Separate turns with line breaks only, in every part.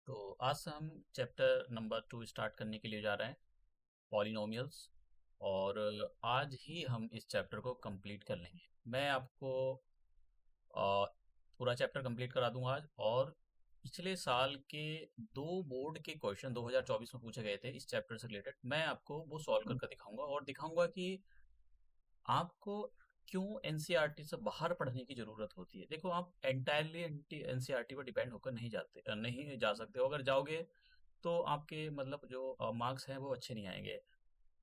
तो आज से हम चैप्टर नंबर 2 स्टार्ट करने के लिए जा रहे हैं, पॉलिनोमियल्स। और आज ही हम इस चैप्टर को कंप्लीट कर लेंगे। मैं आपको अ, पूरा चैप्टर कंप्लीट करा दूंगा आज। और पिछले साल के दो बोर्ड के क्वेश्चन 2024 में पूछे गए थे इस चैप्टर से रिलेटेड, मैं आपको वो सॉल्व करके दिखाऊंगा और दिखाऊंगा कि आपको क्यों एनसीईआरटी से बाहर पढ़ने की ज़रूरत होती है। देखो, आप एंटायरली एनसीईआरटी पर डिपेंड होकर नहीं जा सकते हो। अगर जाओगे तो आपके मतलब जो मार्क्स हैं वो अच्छे नहीं आएंगे।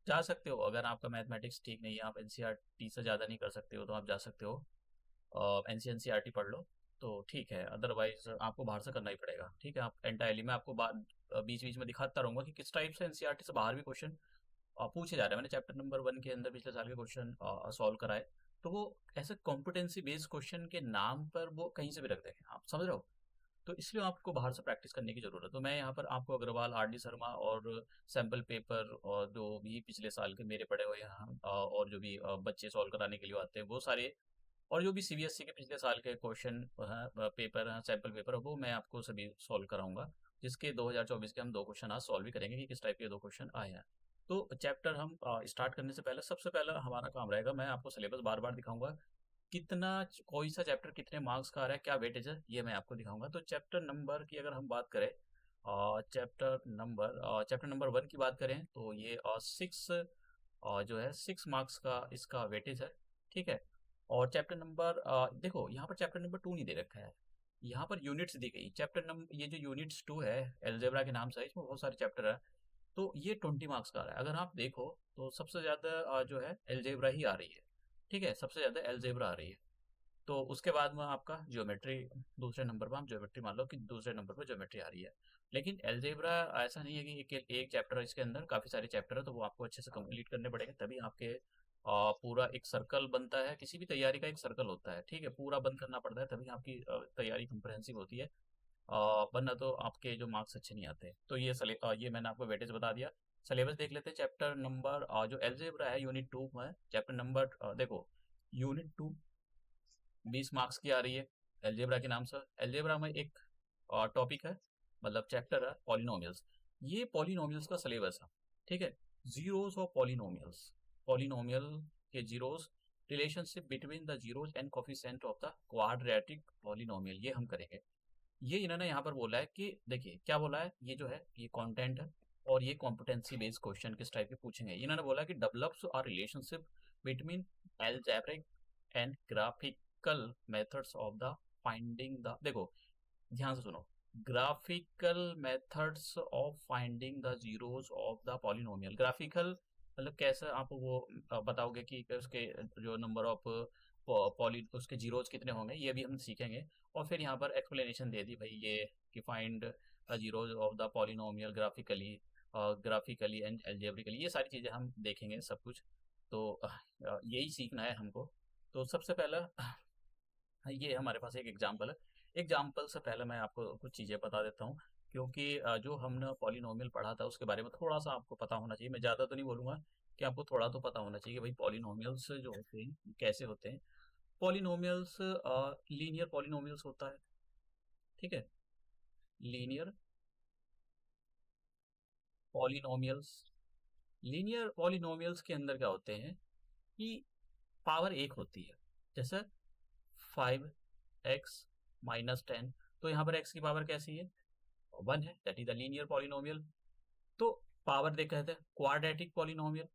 जा सकते हो, अगर आपका मैथमेटिक्स ठीक नहीं है, आप एनसीईआरटी से ज़्यादा नहीं कर सकते हो, तो आप जा सकते हो एनसीईआरटी पढ़ लो, तो ठीक है। अदरवाइज आपको बाहर से करना ही पड़ेगा। ठीक है, आप एंटायरली मैं आपको बीच बीच में दिखाता रहूंगा कि किस टाइप से एनसीईआरटी से बाहर भी क्वेश्चन पूछे जा रहे हैं। मैंने चैप्टर नंबर 1 के अंदर पिछले साल के क्वेश्चन सॉल्व कराए। तो वो ऐसे कॉम्पिटेंसी बेस्ड क्वेश्चन के नाम पर वो कहीं से भी रख देंगे, आप समझ रहे हो। तो इसलिए आपको बाहर से प्रैक्टिस करने की ज़रूरत है। तो मैं यहाँ पर आपको अग्रवाल, आर डी शर्मा और सैम्पल पेपर और जो भी पिछले साल के मेरे पड़े हुए यहाँ और जो भी बच्चे सॉल्व कराने के लिए आते हैं वो सारे, और जो भी सीबीएसई के पिछले साल के क्वेश्चन पेपर हैं, सैम्पल पेपर, वो मैं आपको सभी सॉल्व कराऊंगा। जिसके 2024 के हम दो क्वेश्चन आज सॉल्व भी करेंगे कि किस टाइप के दो क्वेश्चन आए हैं। तो चैप्टर हम स्टार्ट करने से पहले सबसे पहला हमारा काम रहेगा, मैं आपको सिलेबस बार बार दिखाऊंगा। कोई सा चैप्टर कितने मार्क्स का आ रहा है, क्या वेटेज है, ये मैं आपको दिखाऊंगा। तो चैप्टर नंबर की अगर हम बात करें, चैप्टर नंबर 1 की बात करें तो ये 6 जो है 6 मार्क्स का इसका वेटेज है। ठीक है। और चैप्टर नंबर देखो, यहाँ पर चैप्टर नंबर 2 नहीं दे रखा है, यहाँ पर यूनिट्स दी गई। चैप्टर नंबर ये जो यूनिट्स 2 है, एलजेब्रा के नाम से है, इसमें बहुत सारे चैप्टर है। तो ये 20 मार्क्स का आ रहा है। अगर आप देखो तो सबसे ज़्यादा जो है एलजेब्रा ही आ रही है। ठीक है, सबसे ज़्यादा एलजेब्रा आ रही है। तो उसके बाद में आपका ज्योमेट्री दूसरे नंबर पर, हम ज्योमेट्री मान लो कि दूसरे नंबर पर ज्योमेट्री आ रही है। लेकिन अलजेब्रा ऐसा नहीं है कि एक चैप्टर है, इसके अंदर काफ़ी सारे चैप्टर है, तो वो आपको अच्छे से कंप्लीट करने पड़ेंगे, तभी आपके पूरा एक सर्कल बनता है। किसी भी तैयारी का एक सर्कल होता है, ठीक है, पूरा बंद करना पड़ता है, तभी आपकी तैयारी कंप्रहेंसिव होती है। वरना तो आपके जो मार्क्स अच्छे नहीं आते। तो ये मैंने आपको वेटेज बता दिया। सिलेबस देख लेते हैं। चैप्टर नंबर जो एलजेब्रा है यूनिट 2 में, चैप्टर नंबर देखो, यूनिट 2 20 मार्क्स की आ रही है एलजेब्रा के नाम से। एलजेब्रा में एक टॉपिक है, मतलब चैप्टर है, पॉलिनोमियल्स। ये पॉलिनोमियल्स का सिलेबस है। ठीक है। जीरोस ऑफ पॉलिनोमियल्स, पॉलिनोमियल के zeros, relationship between the zeros and coefficient of the quadratic polynomial, ये हम करेंगे। ये इन्होंने यहाँ पर बोला है कि देखिए क्या बोला है, ये जो है ये कंटेंट है, और ये कॉम्पिटेंसी बेस्ड क्वेश्चन किस टाइप के पूछेंगे। इन्होंने बोला कि develops are relationship between algebraic and graphical methods of the finding the, देखो ध्यान से सुनो, graphical methods of finding the zeros of the polynomial. Graphical मतलब कैसे आप वो बताओगे कि उसके जो नंबर ऑफ पॉली उसके जीरोस कितने होंगे, ये भी हम सीखेंगे। और फिर यहाँ पर एक्सप्लेनेशन दे दी भाई ये कि find the zeros of the polynomial graphically and algebraically, ये सारी चीज़ें हम देखेंगे सब कुछ। तो यही सीखना है हमको। तो सबसे पहला ये हमारे पास एक एग्जाम्पल है। एग्जाम्पल से पहले मैं आपको कुछ चीज़ें बता देता हूँ, क्योंकि जो हमने पॉलिनोमियल पढ़ा था उसके बारे में थोड़ा सा आपको पता होना चाहिए। मैं ज़्यादा तो नहीं बोलूँगा, कि आपको थोड़ा तो पता होना चाहिए कि भाई पॉलिनोमियल्स जो होते हैं कैसे होते हैं। पॉलिनोमियल्स लीनियर पॉलिनोमियल्स होता है। ठीक है, लीनियर पॉलिनोमियल्स। लीनियर पॉलिनोमियल्स के अंदर क्या होते हैं कि पावर एक होती है। जैसे 5x - 10, तो यहाँ पर x की पावर कैसी है, 1 है, that is the linear polynomial. तो पावर दे कहते हैं क्वाड्रेटिक पॉलिनोमियल।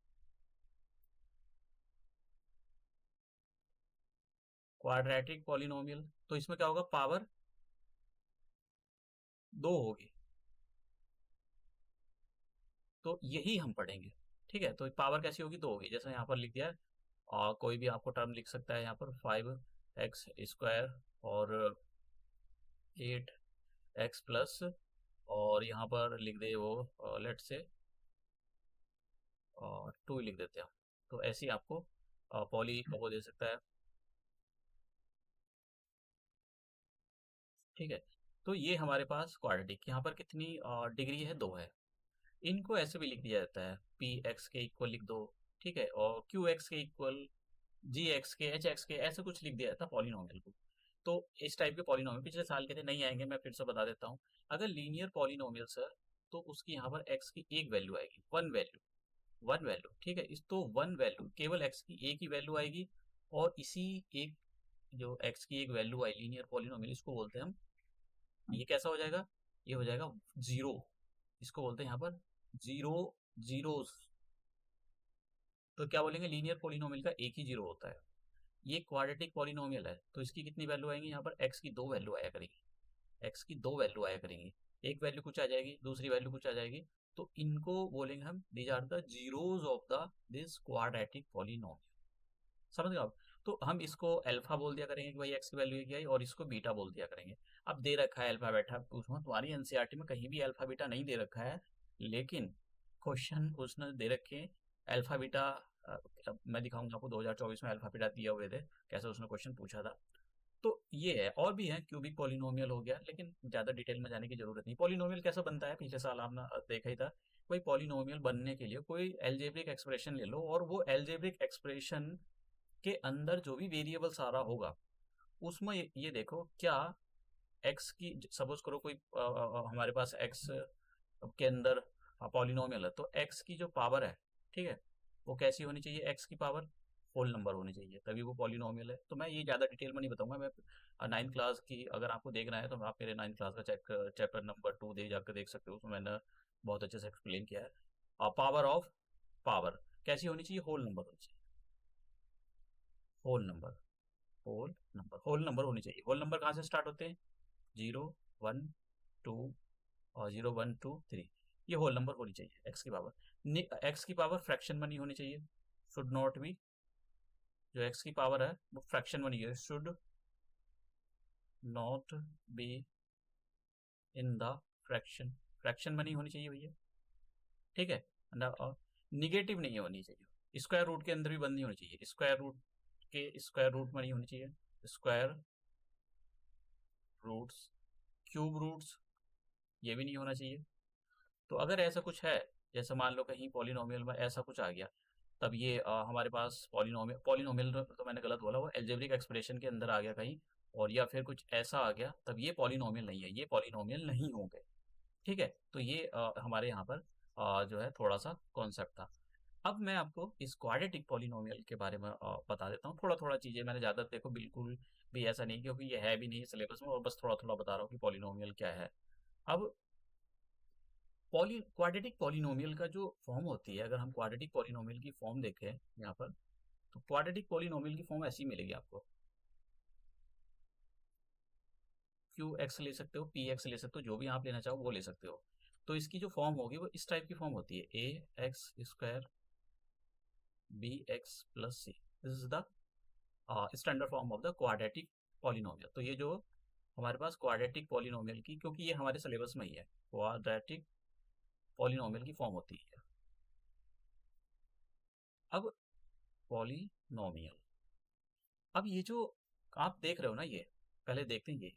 क्वाड्रेटिक पॉलिनोमियल, तो इसमें क्या होगा, पावर 2 होगी। तो यही हम पढ़ेंगे। ठीक है, तो पावर कैसी होगी, 2 होगी। जैसे यहाँ पर लिख दिया है, और कोई भी आपको टर्म लिख सकता है यहाँ पर, 5x² और 8x+, और यहाँ पर लिख दे वो लेट से 2 लिख देते हैं। तो ऐसे ही आपको पॉली वो दे सकता है। ठीक है, तो ये हमारे पास क्वाड्रेटिक, यहाँ पर कितनी डिग्री है, 2 है। इनको ऐसे भी लिख दिया जाता है, पी एक्स के इक्वल लिख दो। ठीक है, और क्यू एक्स के इक्वल जी एक्स के, एच एक्स के, ऐसे कुछ लिख दिया जाता है पॉलिनोमियल को। तो इस टाइप के पॉलिनोमियल पिछले साल के थे, नहीं आएंगे, मैं फिर से बता देता हूँ। अगर लीनियर पॉलिनोमियल सर, तो उसकी यहाँ पर x की एक वैल्यू आएगी, वन वैल्यू, ठीक है। इस तो वन वैल्यू, केवल x की एक ही वैल्यू आएगी, और इसी एक जो x की एक वैल्यू आई लीनियर पॉलिनोमियल, इसको बोलते हैं हम, ये कैसा हो जाएगा, ये हो जाएगा जीरो। इसको बोलते हैं यहाँ पर जीरो जीरोस। तो क्या बोलेंगे, लीनियर पॉलिनोमियल का एक ही जीरो होता है। ये क्वाड्रेटिक पॉलिनोमियल है, तो इसकी कितनी वैल्यू आएंगी, यहाँ पर x की दो वैल्यू आया करेगी, x की दो वैल्यू आया करेंगी। एक वैल्यू कुछ आ जाएगी, दूसरी वैल्यू कुछ आ जाएगी। तो इनको बोलेंगे हम, these are the zeros of the this quadratic polynomial. समझ गए आप। तो हम इसको अल्फा बोल दिया करेंगे कि भाई x की वैल्यू क्या है, और इसको बीटा बोल दिया करेंगे। अब दे रखा है अल्फा बीटा, उसमें तुम्हारी एनसीईआरटी में कहीं भी अल्फा बीटा नहीं दे रखा है, लेकिन क्वेश्चन उसने दे रखे अल्फा बीटा। मैं दिखाऊंगा आपको 2024 में अल्फा बीटा दिए हुए थे, कैसे उसने क्वेश्चन पूछा था। तो ये है, और भी है, क्यूबिक पॉलिनोमियल हो गया, लेकिन ज़्यादा डिटेल में जाने की जरूरत नहीं। पॉलिनोमियल कैसा बनता है, पिछले साल आपने देखा ही था। कोई पॉलिनोमियल बनने के लिए कोई एल्जेब्रिक एक्सप्रेशन ले लो, और वो एल्जेब्रिक एक्सप्रेशन के अंदर जो भी वेरिएबल सारा होगा, उसमें ये देखो क्या x की, सपोज करो कोई हमारे पास x के अंदर पॉलिनोमियल है, तो x की जो पावर है, ठीक है, वो कैसी होनी चाहिए, x की पावर होल नंबर होनी चाहिए, तभी वो पॉलिनोमियल है। तो मैं ये ज़्यादा डिटेल में नहीं बताऊंगा, मैं नाइन्थ क्लास की अगर आपको देखना है तो आप मेरे नाइन्थ क्लास का चैप्टर नंबर 2 दे जाकर देख सकते हो, उसमें मैंने बहुत अच्छे से एक्सप्लेन किया है। पावर ऑफ पावर कैसी होनी चाहिए, होल नंबर होनी चाहिए, होल नंबर, होल नंबर होनी चाहिए। होल नंबर कहाँ से स्टार्ट होते हैं, 0 1 2 और 0 1 2 3, ये होल नंबर होनी चाहिए एक्स की पावर। एक्स की पावर फ्रैक्शन में नहीं होनी चाहिए, शुड नॉट बी, जो एक्स की पावर है वो फ्रैक्शन में नहीं है, should not be in the fraction, fraction में नहीं होनी चाहिए भैया, ठीक है। निगेटिव नहीं होनी चाहिए, स्क्वायर रूट के अंदर भी बंद नहीं होनी चाहिए, स्क्वायर रूट के स्क्वायर रूट में नहीं होनी चाहिए, स्क्वायर रूट्स, क्यूब रूट्स, ये भी नहीं होना चाहिए। तो अगर ऐसा कुछ है, जैसे मान लो कहीं पॉलिनोमियल में ऐसा कुछ आ गया, तब ये हमारे पास पॉलिनोमियल, पॉलिनोमियल तो मैंने गलत बोला, वो एल्जेब्रिक एक्सप्रेशन के अंदर आ गया कहीं, और या फिर कुछ ऐसा आ गया, तब ये पॉलिनोमियल नहीं है, ये पॉलिनोमियल नहीं होंगे, ठीक है। तो ये हमारे यहाँ पर जो है थोड़ा सा कॉन्सेप्ट था। अब मैं आपको इस क्वाड्रेटिक पॉलिनोमियल के बारे में बता देता हूँ, थोड़ा थोड़ा चीज़ें, मैंने ज़्यादा देखो बिल्कुल भी ऐसा नहीं, क्योंकि ये है भी नहीं सिलेबस में, और बस थोड़ा थोड़ा बता रहा हूँ कि पॉलिनोमियल क्या है। अब क्वाड्रेटिक पॉलिनोमियल का जो फॉर्म होती है, अगर हम क्वाड्रेटिक पॉलिनोमियल की फॉर्म देखें यहाँ पर, तो क्वाड्रेटिक पॉलिनोमियल की फॉर्म ऐसी मिलेगी आपको, क्यू एक्स ले सकते हो, पी एक्स ले सकते हो, जो भी आप लेना चाहो वो ले सकते हो। तो इसकी जो फॉर्म होगी वो इस टाइप की फॉर्म होती है, ए x square B x plus C, this is the standard form of the quadratic polynomial. तो ये जो हमारे पास क्वाड्रेटिक पॉलिनोमियल की, क्योंकि ये हमारे सिलेबस में ही है, क्वाड्रेटिक पॉलिनोमियल की फॉर्म होती है। अब पॉलिनोमियल, अब ये जो आप देख रहे हो ना, ये पहले देखते हैं,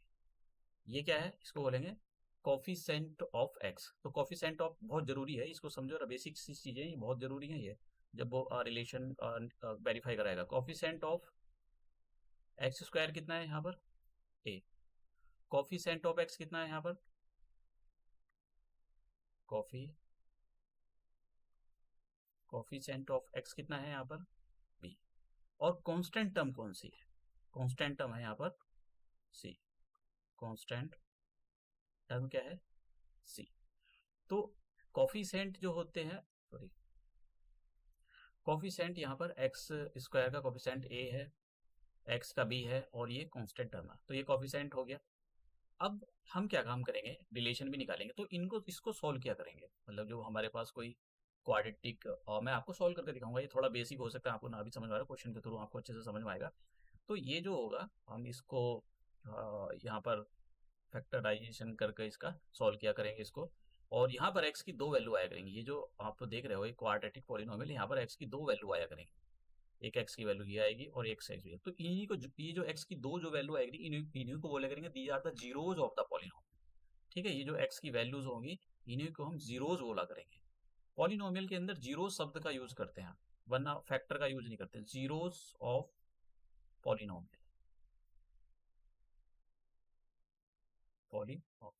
ये क्या है, इसको बोलेंगे कॉफिशेंट ऑफ एक्स। तो कॉफिशेंट ऑफ बहुत जरूरी है, इसको समझो, बेसिक सी चीजें ये बहुत जरूरी है, ये जब वो रिलेशन वेरीफाई कराएगा। कॉफिशेंट ऑफ एक्स स्क्वायर कितना है यहाँ पर, ए। कॉफिशेंट ऑफ एक्स कितना है यहाँ पर, कॉफी कॉफिशेंट ऑफ एक्स कितना है यहाँ पर, बी। और कांस्टेंट टर्म कौन सी है, कांस्टेंट टर्म है यहाँ पर सी, कांस्टेंट टर्म क्या है, सी। तो कॉफिशेंट जो होते हैं, सॉरी, कॉफिशेंट यहाँ पर एक्स स्क्वायर का कॉफिशेंट ए है, एक्स का बी है, और ये कांस्टेंट टर्म है, तो ये कॉफिशेंट हो गया। अब हम क्या काम करेंगे, रिलेशन भी निकालेंगे, तो इनको इसको सॉल्व क्या करेंगे, मतलब जो हमारे पास कोई क्वाड्रेटिक, और मैं आपको सॉल्व करके दिखाऊंगा, ये थोड़ा बेसिक हो सकता है, आपको ना भी समझ में आ रहा, क्वेश्चन के थ्रू आपको अच्छे से समझ में आएगा। तो ये जो होगा, हम इसको यहाँ पर फैक्टराइजेशन करके इसका सॉल्व किया करेंगे इसको, और यहाँ पर x की दो वैल्यू आया करेंगी, ये जो आप देख रहे हो एक क्वाड्रेटिक पॉलिनोमियल, यहाँ पर x की दो वैल्यू आया करेंगी, एक x की वैल्यू ये आएगी और एक x की, तो इन्हीं को ये जो x की दो जो वैल्यू आएगी, इन्हीं को बोले करेंगे these are the zeros of the polynomial, ठीक है। ये जो x की वैल्यूज होंगी, इन्हीं को हम जीरोज बोला करेंगे। पॉलिनोमियल के अंदर जीरोज शब्द का यूज करते हैं, वरना फैक्टर का यूज नहीं करते, जीरोज ऑफ पॉलिनोमियल, पॉलिनॉमियल।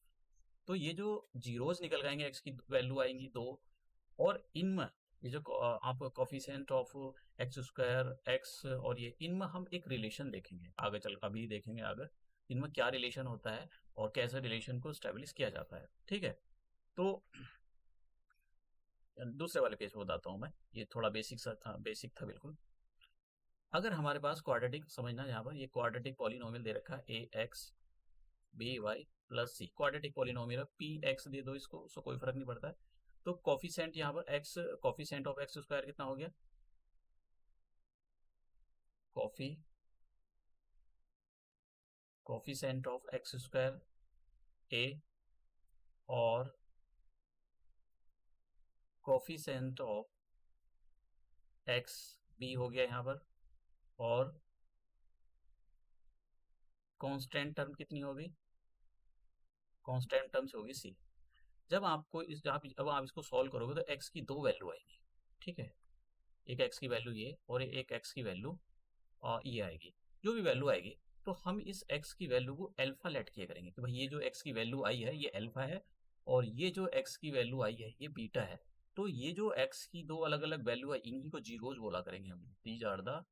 तो ये जो जीरोज निकल जाएंगे, एक्स की वैल्यू आएंगी 2, और इनमें ये जो आप coefficient of x square x, और ये इनमें हम एक रिलेशन देखेंगे आगे चल, अभी देखेंगे आगे इनमें क्या रिलेशन होता है और कैसे रिलेशन को स्टेब्लिश किया जाता है। ठीक है, तो दूसरे वाले पेज पे बताता हूँ मैं, ये थोड़ा बेसिक था बिल्कुल। अगर हमारे पास क्वाड्रेटिक, समझना यहाँ पर ये क्वाड्रेटिक पॉलिनोमियल दे रखा है ए एक्स बी वाई प्लस सी, क्वाड्रेटिक पॉलिनोमियल पी एक्स दे दो इसको, उसको कोई फर्क नहीं पड़ता है। तो कॉफिशिएंट यहाँ पर X, coefficient of x square कितना हो गया, coffee coefficient of x square A, और कॉफिशिएंट ऑफ एक्स बी हो गया यहाँ पर, और कांस्टेंट टर्म कितनी होगी, कांस्टेंट टर्म्स होगी सी। जब आपको अब आप इसको सॉल्व करोगे तो एक्स की दो वैल्यू आएगी। ठीक है, एक एक्स की वैल्यू ये और एक एक्स की वैल्यू ये आएगी। जो भी वैल्यू आएगी तो हम इस एक्स की वैल्यू को अल्फा लेट किया करेंगे कि भाई ये जो एक्स की वैल्यू आई है ये अल्फा है, और ये जो एक्स की वैल्यू आई है ये बीटा है। तो ये जो एक्स की दो अलग अलग वैल्यू है इन्हीं को जीरोज बोला करेंगे हम, these are the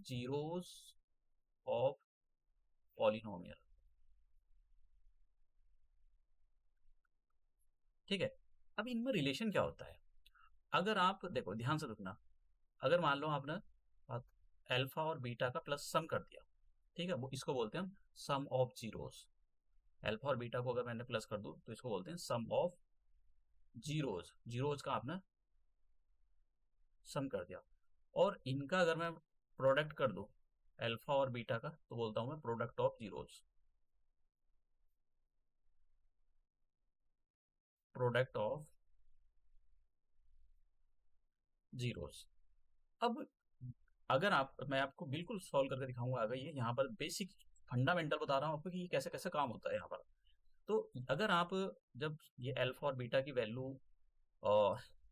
zeros of polynomial. ठीक है, अब इनमें रिलेशन क्या होता है, अगर आप देखो ध्यान से देखना, अगर मान लो आपने अल्फा और बीटा का प्लस सम कर दिया, ठीक है, वो इसको बोलते हैं हम सम ऑफ जीरोस। अल्फा और बीटा को अगर मैंने प्लस कर दूं तो इसको बोलते हैं सम ऑफ जीरोस, जीरोस का आपने सम कर दिया। और इनका अगर मैं प्रोडक्ट कर दूं अल्फा और बीटा का तो बोलता हूं मैं product of zeros, product of zeros. अब अगर आप, मैं आपको बिल्कुल सॉल्व करके दिखाऊंगा आगे, ये यहाँ पर बेसिक फंडामेंटल बता रहा हूँ आपको कि ये कैसे कैसे काम होता है यहाँ पर। तो अगर आप जब ये अल्फा और बीटा की वैल्यू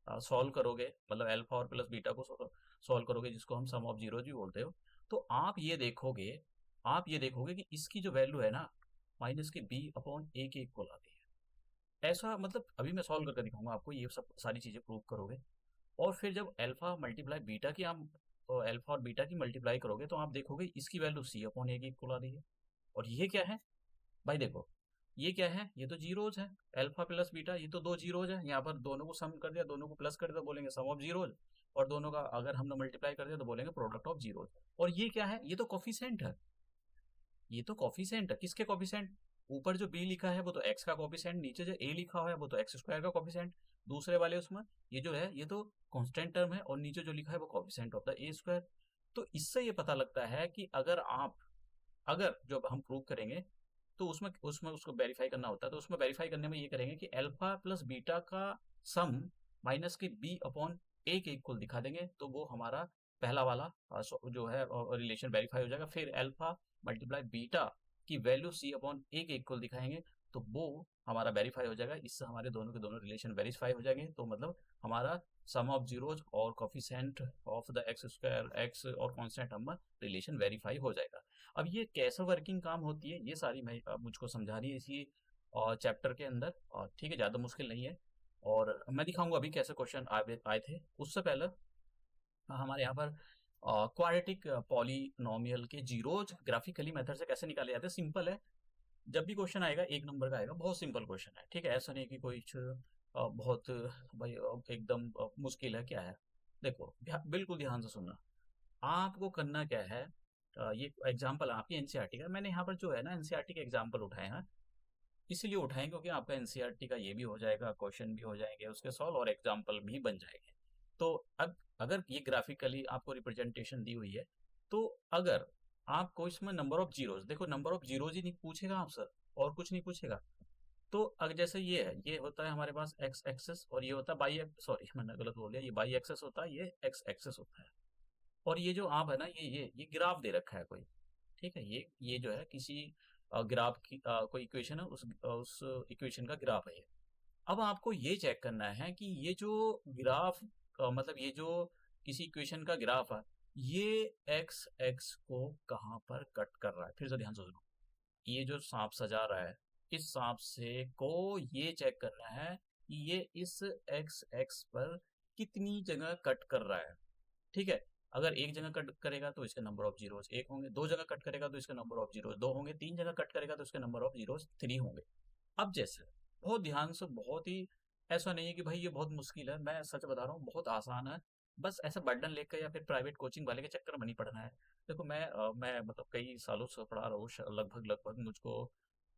सॉल्व करोगे, मतलब अल्फा और प्लस बीटा को सॉल्व करोगे जिसको हम सम ऑफ जीरोज भी बोलते हो, तो आप ये देखोगे कि इसकी जो वैल्यू है ना माइनस के बी अपॉन ए के इक्वल आती है। ऐसा मतलब अभी मैं सॉल्व करके दिखाऊंगा आपको, ये सब सारी चीजें प्रूव करोगे। और फिर जब अल्फा मल्टीप्लाई बीटा की आप अल्फा और बीटा की मल्टीप्लाई करोगे तो आप देखोगे इसकी वैल्यू सी अपॉन ए की इक्वल आ रही है। और ये क्या है भाई, देखो ये क्या है, ये तो जीरोज है, अल्फा प्लस बीटा, ये तो दो जीरोज है, यहाँ पर दोनों को सम कर दिया, दोनों को प्लस कर दिया तो बोलेंगे सम ऑफ जीरोज, और दोनों का अगर हमने मल्टीप्लाई कर दिया तो बोलेंगे प्रोडक्ट ऑफ जीरोज। और ये क्या है, ये तो कॉफिशिएंट है, ये तो कॉफिशिएंट है, किसके कॉफिशिएंट, ऊपर जो बी लिखा है वो तो एक्स का कॉफिशिएंट, नीचे जो ए लिखा हुआ है वो तो एक्स स्क्वायर का कॉफिशिएंट, दूसरे वाले उसमें ये जो है ये तो कांस्टेंट टर्म है, और नीचे जो लिखा है वो coefficient of the A square. तो इससे ये पता लगता है कि अगर जो हम प्रूव करेंगे तो उसमें उसमें उसको वेरीफाई करना होता है, तो उसमें वेरीफाई करने में ये करेंगे कि अल्फा प्लस बीटा का सम माइनस के बी अपॉन ए के इक्वल दिखा देंगे, तो वो हमारा पहला वाला जो है रिलेशन वेरीफाई हो जाएगा। फिर अल्फा मल्टीप्लाई बीटा की वैल्यू सी अपॉन ए के इक्वल दिखाएंगे तो वो हमारा वेरीफाई हो जाएगा, इससे हमारे दोनों के दोनों रिलेशन वेरीफाई हो जाएंगे। तो मतलब हमारा सम ऑफ जीरोज और coefficient of the x square x और कांस्टेंट नंबर रिलेशन वेरीफाई हो जाएगा। अब ये कैसे वर्किंग काम होती है ये सारी मैं मुझको समझानी है इसी चैप्टर के अंदर, और ठीक है, ज़्यादा मुश्किल नहीं है, और मैं दिखाऊंगा अभी कैसे क्वेश्चन आए थे। उससे पहले हमारे यहाँ पर क्वाड्रेटिक पॉलिनोमियल के जीरोज ग्राफिकली मेथड से कैसे निकाले जाते हैं, सिंपल है। जब भी क्वेश्चन आएगा एक नंबर का आएगा, बहुत सिंपल क्वेश्चन है, ठीक है, ऐसा नहीं कि कोई बहुत भाई एकदम मुश्किल है, क्या है। देखो बिल्कुल ध्यान से सुनना, आपको करना क्या है, ये एग्जाम्पल आपकी एनसीईआरटी का, मैंने यहाँ पर जो है ना एनसीईआरटी के एग्जाम्पल उठाए हैं, इसीलिए उठाएं क्योंकि आपका एनसीईआरटी का ये भी हो जाएगा, क्वेश्चन भी हो जाएंगे उसके सॉल्व, और एग्जाम्पल भी बन जाएंगे। तो अब अगर ये ग्राफिकली आपको रिप्रेजेंटेशन दी हुई है, तो अगर आपको इसमें नंबर ऑफ जीरोज, देखो नंबर ऑफ जीरोज ही नहीं पूछेगा आपसे, और कुछ नहीं पूछेगा। तो अगर जैसे ये है, ये होता है हमारे पास एक्स एक्सेस, और ये होता है बाई, सॉरी मैंने गलत बोल दिया, ये बाई एक्सेस होता है, ये एक्स एक्सेस होता है। और ये जो आप है ना, ये ग्राफ दे रखा है कोई, ठीक है, ये जो है किसी ग्राफ की कोई इक्वेशन है, उस इक्वेशन का ग्राफ है ये। अब आपको ये चेक करना है कि ये जो ग्राफ मतलब ये जो किसी इक्वेशन का ग्राफ है, ये एक्स एक्स को कहाँ पर कट कर रहा है। फिर से ध्यान से सुनो, ये जो सांप सजा रहा है इस हिसाब से को ये चेक करना है कि ये इस एक्स एक्स पर कितनी जगह कट कर रहा है। ठीक है, अगर एक जगह कट करेगा तो इसके नंबर ऑफ जीरोस एक होंगे, दो जगह कट करेगा तो इसके नंबर ऑफ जीरोस दो होंगे, तीन जगह कट करेगा तो इसके नंबर ऑफ जीरोस थ्री होंगे। अब जैसे बहुत ध्यान से, बहुत ही, ऐसा नहीं है कि भाई ये बहुत मुश्किल है, मैं सच बता रहा हूँ बहुत आसान है। बस ऐसा बर्डन लेकर या फिर प्राइवेट कोचिंग वाले के चक्कर में नहीं पढ़ना है। देखो मैं मतलब कई सालों से पढ़ा रहा हूँ, लगभग लगभग मुझको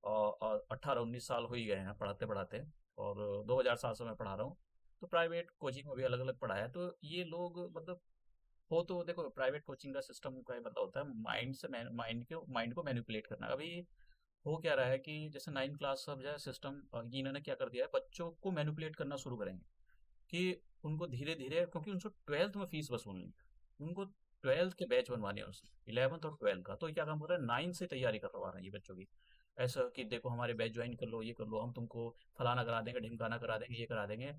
18-19 साल हो ही गए हैं पढ़ाते पढ़ाते। और 2007 से मैं पढ़ा रहा हूँ। तो प्राइवेट कोचिंग में भी अलग अलग पढ़ाया, तो ये लोग मतलब हो, तो देखो प्राइवेट कोचिंग का सिस्टम का ये मतलब होता है माइंड से, माइंड को मैनिपुलेट करना। अभी हो क्या रहा है कि जैसे 9 क्लास सब जो है सिस्टम, इन्होंने क्या कर दिया है, बच्चों को मैनिपुलेट करना शुरू करेंगे कि उनको धीरे धीरे, क्योंकि उनको 12th में फीस वसूलनी है, उनको 12th के बैच बनवाने हैं उससे, 11th और 12th का। तो क्या काम कर रहा है, 9 से तैयारी करवा रहे हैं ये बच्चों की। ऐसा कि देखो हमारे बैच ज्वाइन कर लो, ये कर लो, हम तुमको फलाना करा देंगे, ढिमकाना करा देंगे, ये करा देंगे।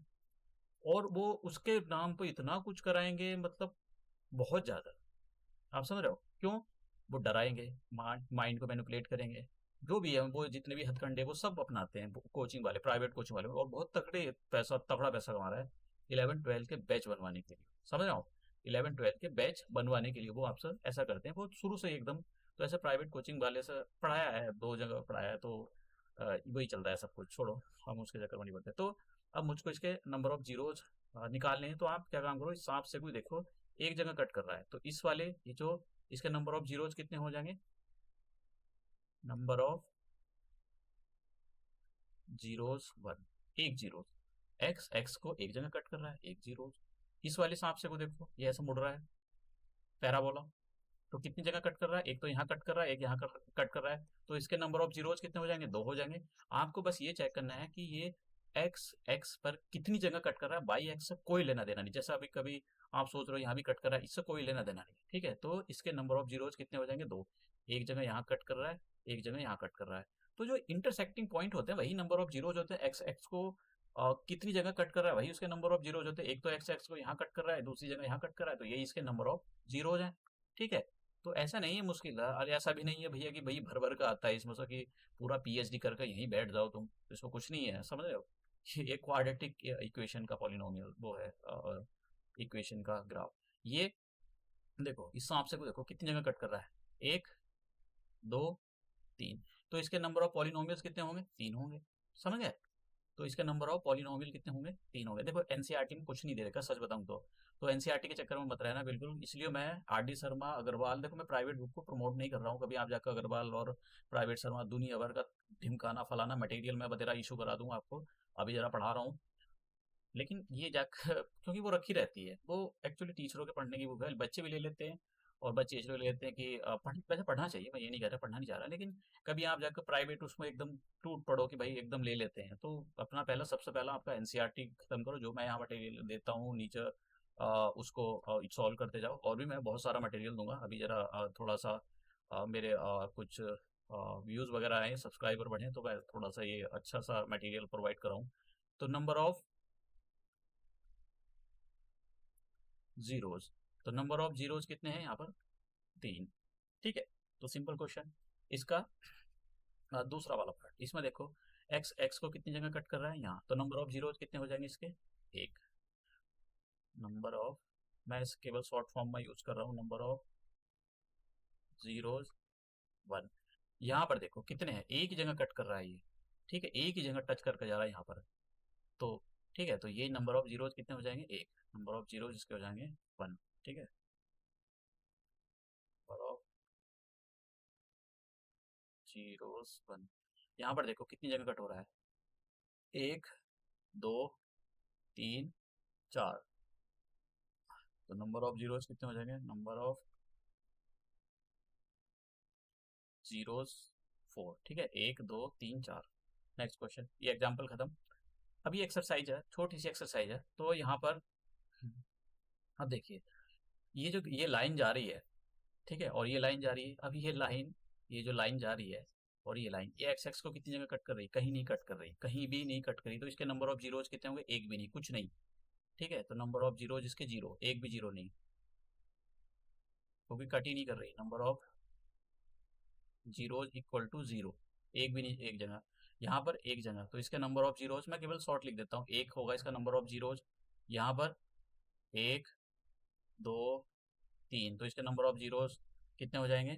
और वो उसके नाम पे इतना कुछ कराएंगे, मतलब बहुत ज़्यादा। आप समझ रहे हो क्यों? वो डराएंगे, माइंड को मैनिपुलेट करेंगे। जो भी है वो जितने भी हथकंडे वो सब अपनाते हैं कोचिंग वाले, प्राइवेट कोचिंग वाले, और बहुत तगड़े पैसा, तगड़ा पैसा कमा रहा है 11 12 के बैच बनवाने के लिए। समझ रहे हो? 11 12 के बैच बनवाने के लिए वो आपसे ऐसा करते हैं, वो शुरू से ही एकदम। तो ऐसे प्राइवेट कोचिंग वाले से पढ़ाया है, दो जगह पढ़ाया है, तो वही चल रहा है सब कुछ, छोड़ो, हम उसके चक्कर में नहीं पड़ते। तो अब मुझको इसके नंबर ऑफ जीरोज निकालने हैं, तो आप क्या काम करो, इस सांप से कोई देखो एक जगह कट कर रहा है, तो इस वाले ये जो इसके नंबर ऑफ जीरोज कितने हो जाएंगे, नंबर ऑफ जीरोज वन, एक जीरो। एक्स एक्स को एक जगह कट कर रहा है, एक जीरो। इस वाले सांप से को देखो, ये ऐसा मुड़ रहा है पैराबोला, तो कितनी जगह कट कर रहा है, एक तो यहाँ कट कर रहा है, एक यहाँ कट कर रहा है। तो इसके नंबर ऑफ जीरोज कितने हो जाएंगे, दो हो जाएंगे। आपको बस ये चेक करना है कि ये एक्स एक्स पर कितनी जगह कट कर रहा है, बाई एक्स से कोई लेना देना नहीं। जैसा अभी कभी आप सोच रहे हो यहाँ भी कट कर रहा है, इससे कोई लेना देना नहीं, ठीक है। तो इसके नंबर ऑफ जीरोज कितने हो जाएंगे, दो। एक जगह यहाँ कट कर रहा है, एक जगह यहाँ कट कर रहा है। तो जो इंटरसेक्टिंग पॉइंट होते हैं वही नंबर ऑफ जीरोज होते हैं। एक्स एक्स को कितनी जगह कट कर रहा है वही उसके नंबर ऑफ जीरोज होते हैं। एक तो एक्स एक्स को यहाँ कट कर रहा है, दूसरी जगह यहाँ कट कर रहा है, तो यही इसके नंबर ऑफ जीरोज हैं। ठीक है। तो ऐसा नहीं है मुश्किल है, और ऐसा भी नहीं है भैया कि भाई भर भर का आता है इसमें से कि पूरा पीएचडी करके यहीं बैठ जाओ तुम, इसमें कुछ नहीं है, समझ रहे हो? ये एक क्वाड्रेटिक इक्वेशन का पॉलिनोमियल वो है, इक्वेशन का ग्राफ। ये देखो इस सांप से को देखो कितनी जगह कट कर रहा है, एक, दो, तीन। तो इसके नंबर ऑफ पॉलिनोमियल्स कितने होंगे, तीन होंगे। समझ गए? तो इसके नंबर ऑफ पॉलिनोमियल कितने होंगे, तीन होंगे। देखो एनसीईआरटी में कुछ नहीं दे रखा, सच बताऊं तो एनसीईआरटी के चक्कर में मत रहना बिल्कुल। इसलिए मैं आरडी शर्मा अग्रवाल, देखो मैं प्राइवेट बुक को प्रमोट नहीं कर रहा हूँ, कभी आप जाकर अग्रवाल और प्राइवेट शर्मा दुनिया भर का ढिमकाना फलाना मटेरियल मैं बतेरा इशू करा दूंगा आपको। अभी जरा पढ़ा रहा हूँ, लेकिन ये जाकर क्योंकि वो रखी रहती है, वो एक्चुअली टीचरों के पढ़ने की बुक है, बच्चे भी ले लेते हैं। और बच्चे इसलिए ले लेते हैं कि वैसे पढ़ना चाहिए, मैं ये नहीं कह रहा पढ़ना नहीं चाह रहा, लेकिन कभी आप जाकर प्राइवेट उसमें एकदम टूट पड़ो कि भाई एकदम ले लेते हैं, तो अपना पहला, सबसे पहला आपका एनसीईआरटी खत्म करो। जो मैं यहाँ मटेरियल देता हूँ नीचे, उसको सॉल्व करते जाओ। और भी मैं बहुत सारा मटेरियल दूंगा। अभी जरा थोड़ा सा मेरे कुछ व्यूज़ वगैरह आए, सब्सक्राइबर बढ़े, तो मैं थोड़ा सा ये अच्छा सा मटेरियल प्रोवाइड कराऊँ। तो नंबर ऑफ जीरोज, तो नंबर ऑफ जीरोज कितने हैं यहाँ पर, तीन। ठीक है। तो सिंपल क्वेश्चन इसका। दूसरा वाला पार्ट इसमें देखो, एक्स एक्स को कितनी जगह कट कर रहा है यहाँ, तो नंबर ऑफ जीरोज कितने हो जाएंगे इसके, एक। नंबर ऑफ, मैं इस केवल शॉर्ट फॉर्म में यूज कर रहा हूँ, नंबर ऑफ जीरोज वन। यहाँ पर देखो कितने हैं, एक ही जगह कट कर रहा है ये। ठीक है, एक ही जगह टच करके जा रहा है यहाँ पर। तो ठीक है, तो ये नंबर ऑफ जीरोज कितने हो जाएंगे, एक। नंबर ऑफ जीरोज इसके हो जाएंगे वन। ठीक है, नंबर ऑफ जीरोस वन। यहाँ पर देखो कितनी जगह कट हो रहा है, एक, दो, तीन, चार। तो नंबर ऑफ जीरोस कितने हो जाएंगे, नंबर ऑफ जीरोस फोर। ठीक है, एक, दो, तीन, चार। नेक्स्ट क्वेश्चन, ये एग्जाम्पल खत्म। अब ये एक्सरसाइज है, छोटी सी एक्सरसाइज है, तो यहाँ पर अब देखिए, ये लाइन जा रही है, ठीक है, और ये लाइन जा रही है। अब ये लाइन, ये जो लाइन जा रही है, और ये लाइन, ये एक्स एक्स को कितनी जगह कट कर रही है, कहीं नहीं कट कर रही, कहीं भी नहीं कट करी। तो इसके नंबर ऑफ जीरोज कितने होंगे, एक भी नहीं, कुछ नहीं। ठीक है, तो नंबर ऑफ जीरोज इसके जीरो, एक भी जीरो नहीं, क्योंकि कट ही नहीं कर रही। Number of zeros equal to zero, एक भी नहीं, एक जगह। यहाँ पर एक जगह, तो इसके नंबर ऑफ जीरोज मैं केवल शॉर्ट लिख देता हूँ, एक होगा इसका नंबर ऑफ जीरोज। यहाँ पर 1 2 3, तो इसके नंबर ऑफ जीरोज कितने हो जाएंगे,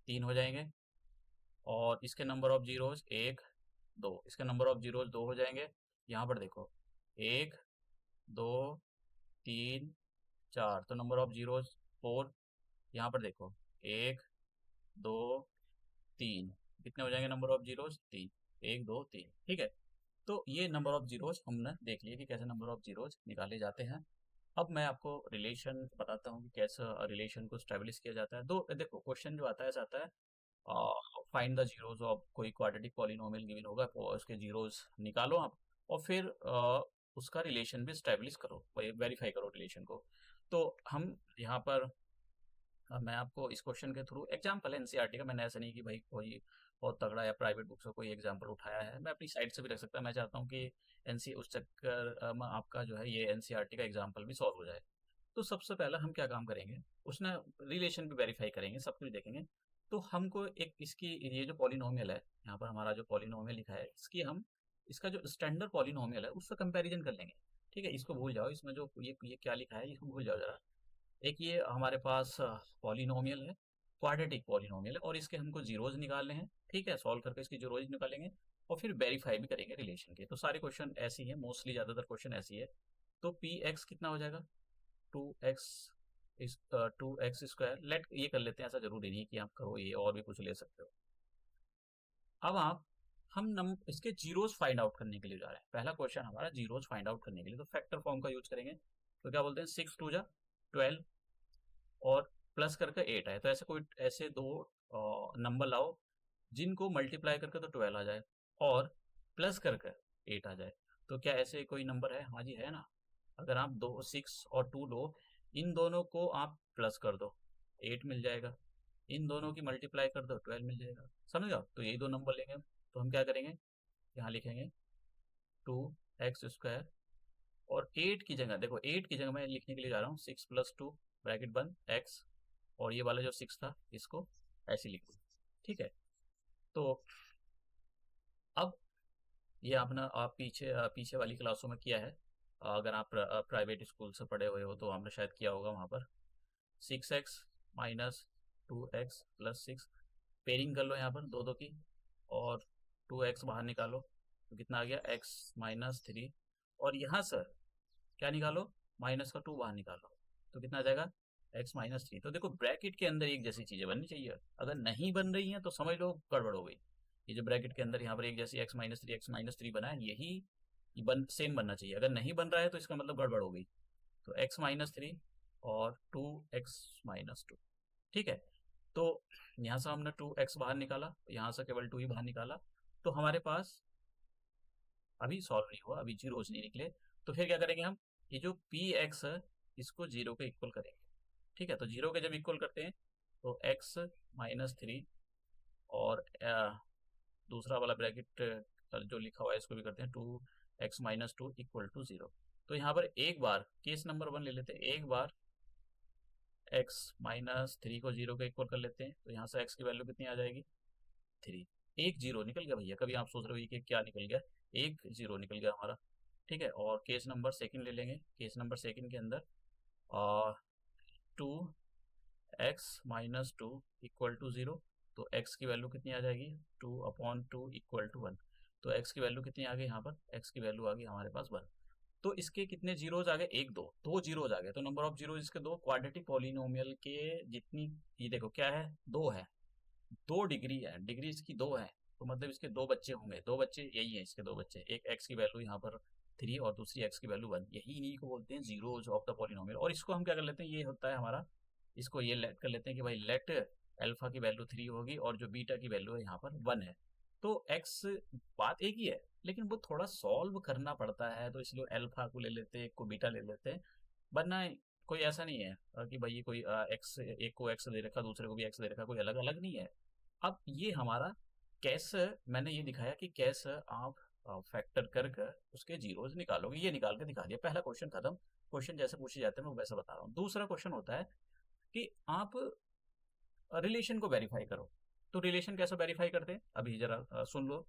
3 हो जाएंगे। और इसके नंबर ऑफ जीरोज 1 2, इसके नंबर ऑफ जीरोज 2 हो जाएंगे। यहाँ पर देखो 1 2 3 4, तो नंबर ऑफ जीरोज 4। यहाँ पर देखो 1 2 3, कितने हो जाएंगे नंबर ऑफ जीरोज, 3, 1 2 3, ठीक है। तो ये नंबर ऑफ जीरोज हमने देख लिए कि कैसे नंबर ऑफ जीरोज निकाले जाते हैं। अब मैं आपको रिलेशन बताता हूँ कि कैसे रिलेशन को स्टेब्लिश किया जाता है। दो देखो क्वेश्चन जो आता है ऐसा आता है, फाइंड द जीरोज ऑफ कोई क्वाड्रेटिक पॉलिनोमियल गिवन होगा, और उसके जीरोज निकालो आप, और फिर उसका रिलेशन भी स्टेब्लिश करो, वेरीफाई करो रिलेशन को। तो हम यहाँ पर मैं आपको इस क्वेश्चन के थ्रू एग्जाम्पल है एनसीईआरटी का, मैंने ऐसा नहीं कि भाई कोई बहुत तगड़ा या प्राइवेट बुक से कोई एग्जाम्पल उठाया है, मैं अपनी साइड से भी रख सकता, मैं चाहता हूँ कि एनसी उस चक्कर में आपका जो है ये एनसीईआरटी का एग्जाम्पल भी सॉल्व हो जाए। तो सबसे पहला हम क्या काम करेंगे, उसने रिलेशन भी वेरीफाई करेंगे, सब कुछ देखेंगे। तो हमको एक इसकी ये जो पॉलिनोमियल है, यहाँ पर हमारा जो पॉलिनोमियल लिखा है, इसकी हम इसका जो स्टैंडर्ड पॉलिनोमियल है उससे कंपैरिजन कर लेंगे। ठीक है, इसको भूल जाओ, इसमें जो ये क्या लिखा है इसको भूल जाओ जरा। एक ये हमारे पास पॉलिनोमियल है, क्वाड्रेटिक पॉलिनोमियल है, और इसके हमको जीरोज निकालने हैं। ठीक है, सॉल्व करके इसकी जीरोज निकालेंगे और फिर वेरीफाई भी करेंगे रिलेशन के। तो सारे क्वेश्चन ऐसे ही है, मोस्टली ज़्यादातर क्वेश्चन ऐसी है। तो पी एक्स कितना हो जाएगा, 2x इस 2x स्क्वायर, लेट ये कर लेते हैं, ऐसा जरूरी नहीं कि आप करो, ये और भी कुछ ले सकते हो। अब आप हम इसके जीरोज फाइंड आउट करने के लिए जा रहे हैं, पहला क्वेश्चन हमारा जीरोज फाइंड आउट करने के लिए, तो फैक्टर फॉर्म का यूज करेंगे। तो क्या बोलते हैं, 6 2 जा 12 और प्लस करके 8 आए, तो ऐसे दो नंबर लाओ जिनको मल्टीप्लाई करके तो 12 आ जाए और प्लस करके 8 आ जाए। तो क्या ऐसे कोई नंबर है, हाँ जी है ना। अगर आप 6 और 2 लो, इन दोनों को आप प्लस कर दो 8 मिल जाएगा, इन दोनों की मल्टीप्लाई कर दो 12 मिल जाएगा, समझ गए। तो यही दो नंबर लेंगे, तो हम क्या करेंगे, यहाँ लिखेंगे 2x स्क्वायर, और 8 की जगह देखो, 8 की जगह मैं लिखने के लिए जा रहा हूँ 6 + 2 ब्रैकेट बंद x, और ये वाला जो 6 था इसको ऐसे लिख दूँ। ठीक है, तो अब ये आपने आप पीछे वाली क्लासों में किया है, अगर आप प्राइवेट स्कूल से पढ़े हुए हो तो आपने शायद किया होगा वहाँ पर। 6x minus 2x plus 6, pairing कर लो यहाँ पर दो दो की, और 2x बाहर निकालो, तो कितना आ गया x-3, और यहाँ से क्या निकालो, माइनस का 2 बाहर निकालो, तो कितना आ जाएगा x-3। तो देखो ब्रैकेट के अंदर एक जैसी चीजें बननी चाहिए, अगर नहीं बन रही हैं तो समझ लो गड़बड़ हो गई। ये जो ब्रैकेट के अंदर यहाँ पर एक जैसी x-3 बना है, यही सेम बनना चाहिए, अगर नहीं बन रहा है तो इसका मतलब गड़बड़ हो गई। तो x-3 और 2x-2, ठीक है। तो यहाँ से हमने 2x बाहर निकाला, यहाँ से केवल 2 ही बाहर निकाला, तो हमारे पास अभी सॉल्व नहीं हुआ, अभी जीरोज नहीं निकले। तो फिर क्या करेंगे हम, ये जो px है इसको 0 के इक्वल करेंगे। ठीक है, तो 0 के जब इक्वल करते हैं तो x-3 और दूसरा वाला ब्रैकेट जो लिखा हुआ है इसको भी करते हैं 2x-2 इक्वल टू 0। तो यहाँ पर एक बार केस नंबर 1 ले लेते हैं, एक बार x-3 को 0 के इक्वल कर लेते हैं, तो यहाँ से x की वैल्यू कितनी आ जाएगी 3, एक जीरो निकल गया भैया। कभी आप सोच रहे हो कि क्या निकल गया, एक जीरो निकल गया हमारा। ठीक है, और केस नंबर सेकंड ले लेंगे, केस नंबर सेकंड के अंदर 2x-2 इक्वल टू 0, तो x की वैल्यू कितनी आ जाएगी 2/2 इक्वल टू 1। तो x की वैल्यू कितनी आ गई, यहाँ पर x की वैल्यू आ गई हमारे पास 1। तो इसके कितने जीरोज आ गए, एक दो जीरोज आ गए, तो नंबर ऑफ जीरोज इसके दो। क्वाड्रेटिक पॉलिनोमियल के जितनी, ये देखो क्या है, 2 है, 2 डिग्री है, डिग्री इसकी 2 है, तो मतलब इसके 2 बच्चे होंगे, 2 बच्चे यही है इसके 2 बच्चे, एक x की वैल्यू यहाँ पर 3 और दूसरी x की वैल्यू 1, यही इन्हीं को बोलते हैं जीरोज ऑफ द पॉलिनोमियल। और इसको हम क्या कर लेते हैं, ये होता है हमारा, इसको ये लेट कर लेते हैं कि भाई लेट अल्फा की वैल्यू 3 होगी और जो बीटा की वैल्यू है यहाँ पर 1 है। तो x बात एक ही है, लेकिन वो थोड़ा सॉल्व करना पड़ता है, तो इसलिए अल्फा को ले लेते हैं, एक को बीटा ले लेते हैं, वरना कोई ऐसा नहीं है कि भाई ये कोई एक्स, एक को एक्स दे रखा दूसरे को भी एक्स दे रखा, कोई अलग अलग नहीं है। अब ये हमारा कैसे, मैंने ये दिखाया कि कैसे आप फैक्टर करके उसके जीरोज निकालोगे, ये निकाल के दिखा दिया, पहला क्वेश्चन खत्म। क्वेश्चन जैसे पूछे जाते हैं मैं वैसा बता रहा हूँ। दूसरा क्वेश्चन होता है कि आप रिलेशन को वेरीफाई करो। तो रिलेशन कैसे वेरीफाई करते हैं, अभी जरा सुन लो।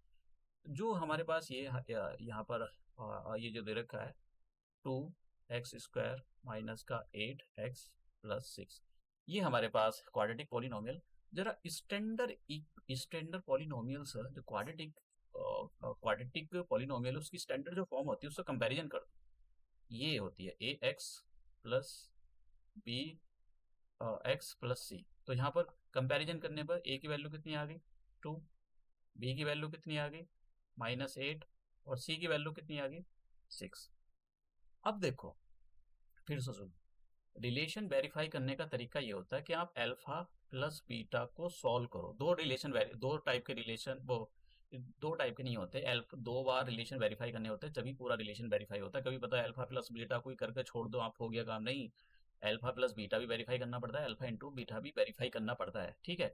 जो हमारे पास ये यहाँ पर ये जो दे रखा है 2x² माइनस का 8x प्लस 6, ये हमारे पास क्वाड्रेटिक पॉलिनोमियल। जरा स्टैंडर्ड पॉलिनोमियल सर, जो क्वाड्रेटिक पॉलिनोमियल उसकी स्टैंडर्ड जो फॉर्म होती है उससे कंपैरिजन कर दो। ये होती है ax plus B x plus C. तो यहाँ पर कंपैरिजन करने पर a की वैल्यू कितनी आ गई 2, b की वैल्यू कितनी आ गई -8 और c की वैल्यू कितनी आ गई 6। अब देखो फिर से सुनो, रिलेशन वेरीफाई करने का तरीका ये होता है कि आप अल्फा प्लस बीटा को सॉल्व करो। दो टाइप के रिलेशन, वो दो टाइप के नहीं होते। दो बार रिलेशन वेरीफाई करने होते हैं, तभी पूरा रिलेशन वेरीफाई होता है। कभी पता है अल्फा प्लस बीटा कोई करके छोड़ दो आप, हो गया काम, नहीं। अल्फा प्लस बीटा भी वेरीफाई करना पड़ता है, अल्फा इंटू बीटा भी वेरीफाई करना पड़ता है, ठीक है।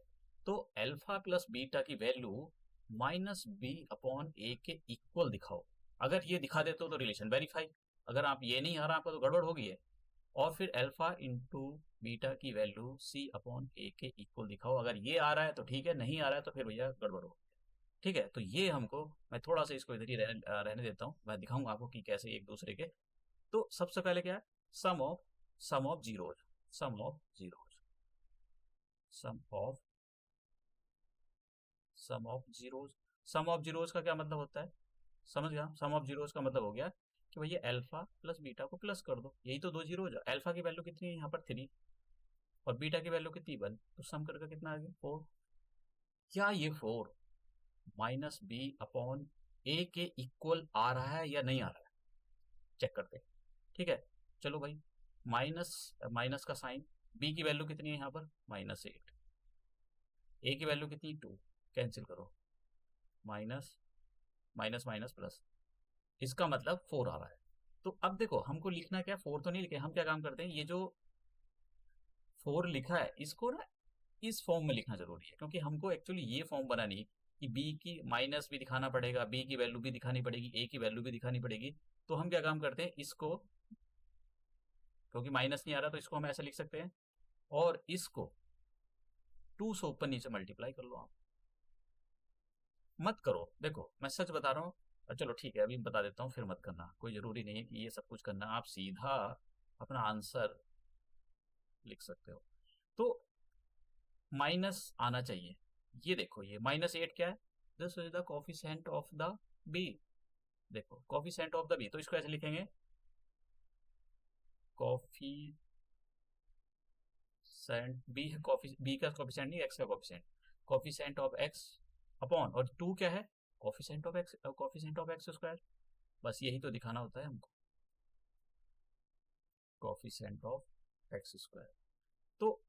तो अल्फा प्लस बीटा की वैल्यू -b/a के इक्वल दिखाओ। अगर ये दिखा देते हो तो रिलेशन वेरीफाई। अगर आप ये नहीं आ रहा आपका तो गड़बड़ होगी है। और फिर अल्फा इंटू बीटा की वैल्यू c/a के इक्वल दिखाओ। अगर ये आ रहा है तो ठीक है, नहीं आ रहा है तो फिर भैया गड़बड़ हो, ठीक है। तो ये हमको, मैं थोड़ा सा इसको इधर ही रहने देता हूँ, मैं दिखाऊंगा आपको कि कैसे एक दूसरे के। तो सबसे पहले क्या है, sum of sum of zeros sum of zeros sum of sum of zeros sum of zeros का क्या मतलब होता है, समझ गया। सम ऑफ जीरोज का मतलब हो गया कि भैया अल्फा प्लस बीटा को प्लस कर दो, यही तो दो जीरोज है। अल्फा की वैल्यू कितनी है यहाँ पर 3 और बीटा की वैल्यू कितनी 1, तो सम करके कितना आ गया 4। क्या ये 4 -b/a के इक्वल आ रहा है या नहीं आ रहा है, चेक करते हैं, ठीक है। चलो भाई, माइनस माइनस का साइन, b की वैल्यू कितनी है यहाँ पर -8, a की वैल्यू कितनी 2, कैंसिल करो, माइनस माइनस माइनस प्लस, इसका मतलब 4 आ रहा है। तो अब देखो हमको लिखना क्या, 4 तो नहीं लिखे, हम क्या काम करते हैं, ये जो 4 लिखा है इसको ना इस फॉर्म में लिखना जरूरी है, क्योंकि हमको एक्चुअली ये फॉर्म बनानी कि b की माइनस भी दिखाना पड़ेगा, b की वैल्यू भी दिखानी पड़ेगी, a की वैल्यू भी दिखानी पड़ेगी। तो हम क्या काम करते हैं, इसको, क्योंकि माइनस नहीं आ रहा तो इसको हम ऐसे लिख सकते हैं, और इसको 2 से ऊपर नीचे मल्टीप्लाई कर लो आप। मत करो, देखो मैं सच बता रहा हूँ। चलो ठीक है, अभी बता देता हूँ, फिर मत करना, कोई ज़रूरी नहीं है कि ये सब कुछ करना। आप सीधा अपना आंसर लिख सकते हो। तो माइनस आना चाहिए। ये देखो, ये -8 क्या है, this is the coefficient of the B. देखो कोफिशिएंट ऑफ द बी, तो इसको ऐसे लिखेंगे, कोफिशिएंट बी है, कॉफी बी का कोफिशिएंट नहीं, एक्स का coefficient, coefficient of x upon, और 2 क्या है, कोफिशिएंट ऑफ एक्स स्क्वायर। बस यही तो दिखाना होता है हमको, कोफिशिएंट ऑफ एक्स स्क्वायर। तो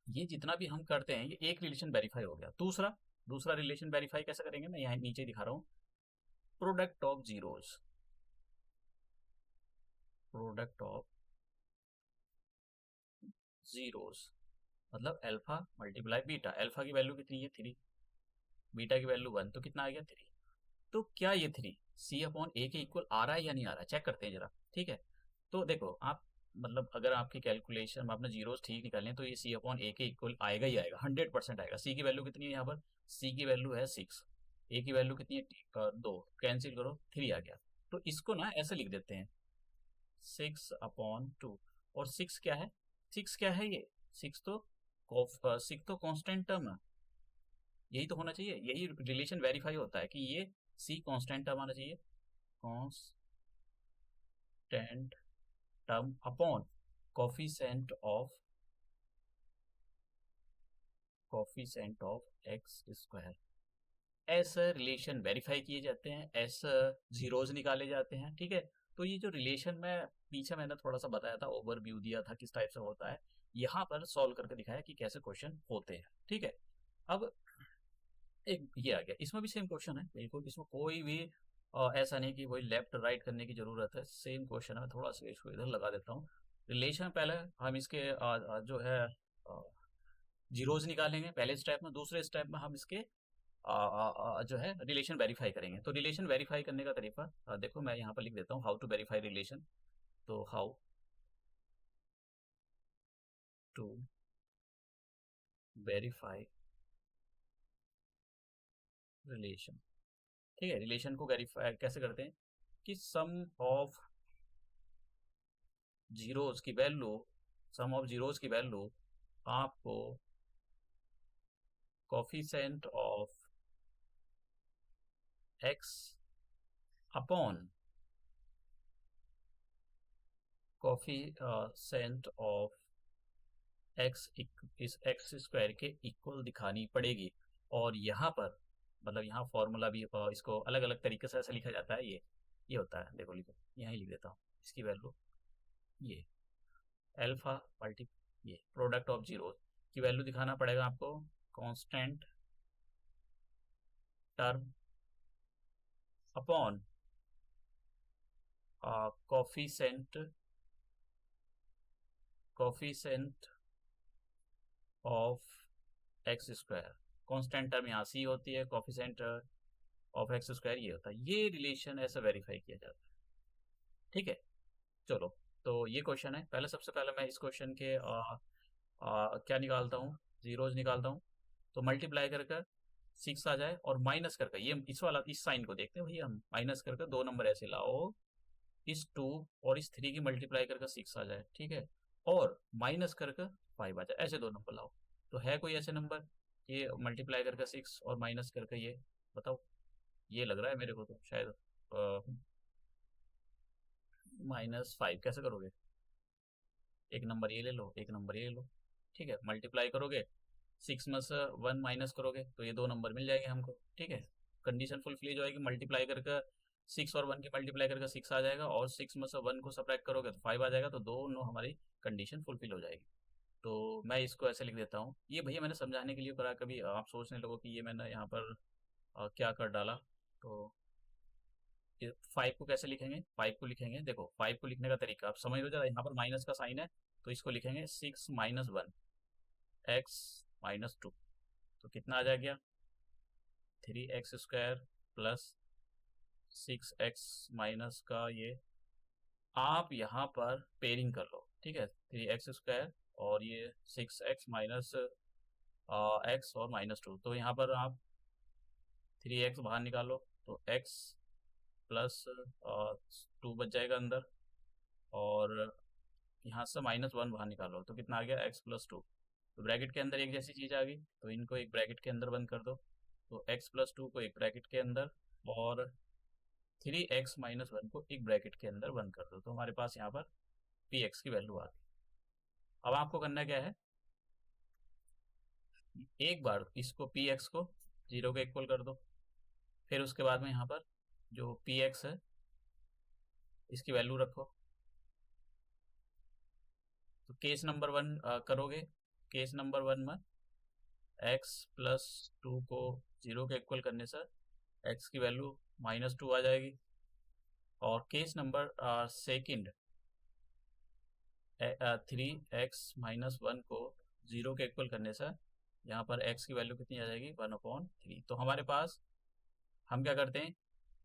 ये जितना भी हम करते हैं, ये एक रिलेशन वेरीफाई हो गया। दूसरा दूसरा रिलेशन वेरीफाई कैसे करेंगे, मैं यहाँ नीचे दिखा रहा हूँ, product of zeros, product of zeros मतलब अल्फा मल्टीप्लाई बीटा। अल्फा की वैल्यू कितनी है 3, बीटा की वैल्यू 1, तो कितना आ गया 3। तो क्या ये 3 c/a के इक्वल आ रहा है या नहीं आ रहा है, चेक करते हैं जरा, ठीक है। तो देखो आप, मतलब अगर आपकी कैलकुलेशन में आपने जीरोस ठीक निकालें तो ये c/a के इक्वल आएगा ही आएगा, 100% आएगा। c की वैल्यू कितनी है यहाँ पर, c की वैल्यू है 6, a की वैल्यू कितनी है 2, कैंसिल करो 3 आ गया। तो इसको ना ऐसे लिख देते हैं 6/2, और 6 क्या है, 6 क्या है ये, 6 तो 6 तो कांस्टेंट टर्म है, यही तो होना चाहिए, यही रिलेशन वेरीफाई होता है कि ये c कांस्टेंट टर्म आना चाहिए, constant term upon coefficient of x square. ऐसे रिलेशन वेरीफाई किए जाते हैं, ऐसे जीरोज निकाले जाते हैं, ठीक है। तो ये जो रिलेशन में पीछे मैंने थोड़ा सा बताया था, ओवरव्यू दिया था किस टाइप से होता है, यहाँ पर सॉल्व करके दिखाया कि कैसे क्वेश्चन होते हैं, ठीक है। अब एक ये आ गया, इसमें भी सेम क्वेश्चन है बिल्कुल, इसमें कोई भी ऐसा नहीं कि कोई लेफ्ट राइट करने की जरूरत है, सेम क्वेश्चन है। मैं थोड़ा सा इसको इधर लगा देता हूँ। रिलेशन पहले हम इसके जो है जीरोज निकालेंगे पहले स्टेप में, दूसरे स्टेप में हम इसके जो है रिलेशन वेरीफाई करेंगे। तो रिलेशन वेरीफाई करने का तरीका देखो, मैं यहाँ पर लिख देता हूँ, हाउ टू वेरीफाई रिलेशन। तो हाउ टू वेरीफाई रिलेशन, ठीक है, रिलेशन को वेरीफाई कैसे करते हैं कि जीरोज की वैल्यू सम ऑफ जीरोज की वैल्यू आपको coefficient of x upon coefficient of x इस एक्स स्क्वायर के इक्वल दिखानी पड़ेगी। और यहाँ पर मतलब यहाँ फॉर्मूला भी इसको अलग अलग तरीके से ऐसे लिखा जाता है। ये होता है, देखो लिखो, यहाँ ही लिख देता हूँ इसकी वैल्यू। ये अल्फा मल्टी ये प्रोडक्ट ऑफ जीरो की वैल्यू दिखाना पड़ेगा आपको constant term upon coefficient of x square. Constant term यहाँ सी होती है, कोफिशिएंट ऑफ एक्स स्क्वायर ये होता है। ये रिलेशन ऐसे वेरीफाई किया जाता है। ठीक है, चलो तो ये क्वेश्चन है। पहले सबसे पहले मैं इस क्वेश्चन के क्या निकालता हूँ, जीरोज निकालता हूँ। तो मल्टीप्लाई करके 6 आ जाए और माइनस करके ये इस वाला इस साइन को देखते हैं भैया, हम माइनस करके 2 नंबर ऐसे लाओ, इस 2 और इस 3 की मल्टीप्लाई करके 6 आ जाए। ठीक है, और माइनस करके 5 आ जाए, ऐसे 2 नंबर लाओ। तो है कोई ऐसे नंबर ये मल्टीप्लाई करके 6 और माइनस करके ये, बताओ। ये लग रहा है मेरे को तो शायद -5 कैसे करोगे? एक नंबर ये ले लो, एक नंबर ये ले लो। ठीक है, मल्टीप्लाई करोगे 6 में से 1 माइनस करोगे तो ये 2 नंबर मिल जाएंगे हमको। ठीक है, कंडीशन फुलफिल हो जाएगी। मल्टीप्लाई करके 6 और 1 की मल्टीप्लाई करके 6 आ जाएगा, और 6 में से 1 को सब्ट्रैक्ट करोगे तो 5 आ जाएगा। तो दोनों हमारी कंडीशन फुलफिल हो जाएगी। तो मैं इसको ऐसे लिख देता हूँ। ये भैया मैंने समझाने के लिए करा, कभी आप सोचने लगो कि ये मैंने यहाँ पर क्या कर डाला। तो 5 को कैसे लिखेंगे? 5 को लिखेंगे, देखो 5 को लिखने का तरीका आप समझ लो जरा। यहाँ पर माइनस का साइन है तो इसको लिखेंगे 6 माइनस 1 एक्स माइनस 2। तो कितना आ जाएगा? 3x square plus 6x minus का ये। आप यहाँ पर पेयरिंग कर लो। ठीक है, 3x स्क्वायर और ये 6x माइनस एक्स और -2। तो यहाँ पर आप 3x बाहर निकालो तो x प्लस 2 बच जाएगा अंदर, और यहाँ से -1 बाहर निकालो तो कितना आ गया? x plus 2। तो ब्रैकेट के अंदर एक जैसी चीज़ आ गई, तो इनको एक ब्रैकेट के अंदर बंद कर दो। तो x प्लस 2 को एक ब्रैकेट के अंदर, और 3x माइनस 1 को एक ब्रैकेट के अंदर बंद कर दो। तो हमारे पास यहाँ पर px की वैल्यू आ गई। अब आपको करना क्या है, एक बार इसको px को 0 के इक्वल कर दो। फिर उसके बाद में यहाँ पर जो px है इसकी वैल्यू रखो। तो केस नंबर 1 करोगे। केस नंबर 1 में x प्लस 2 को 0 के इक्वल करने से x की वैल्यू -2 आ जाएगी। और case number second 3x minus 1 को 0 के इक्वल करने से यहाँ पर x की वैल्यू कितनी आ जाएगी? 1/3। तो हमारे पास हम क्या करते हैं,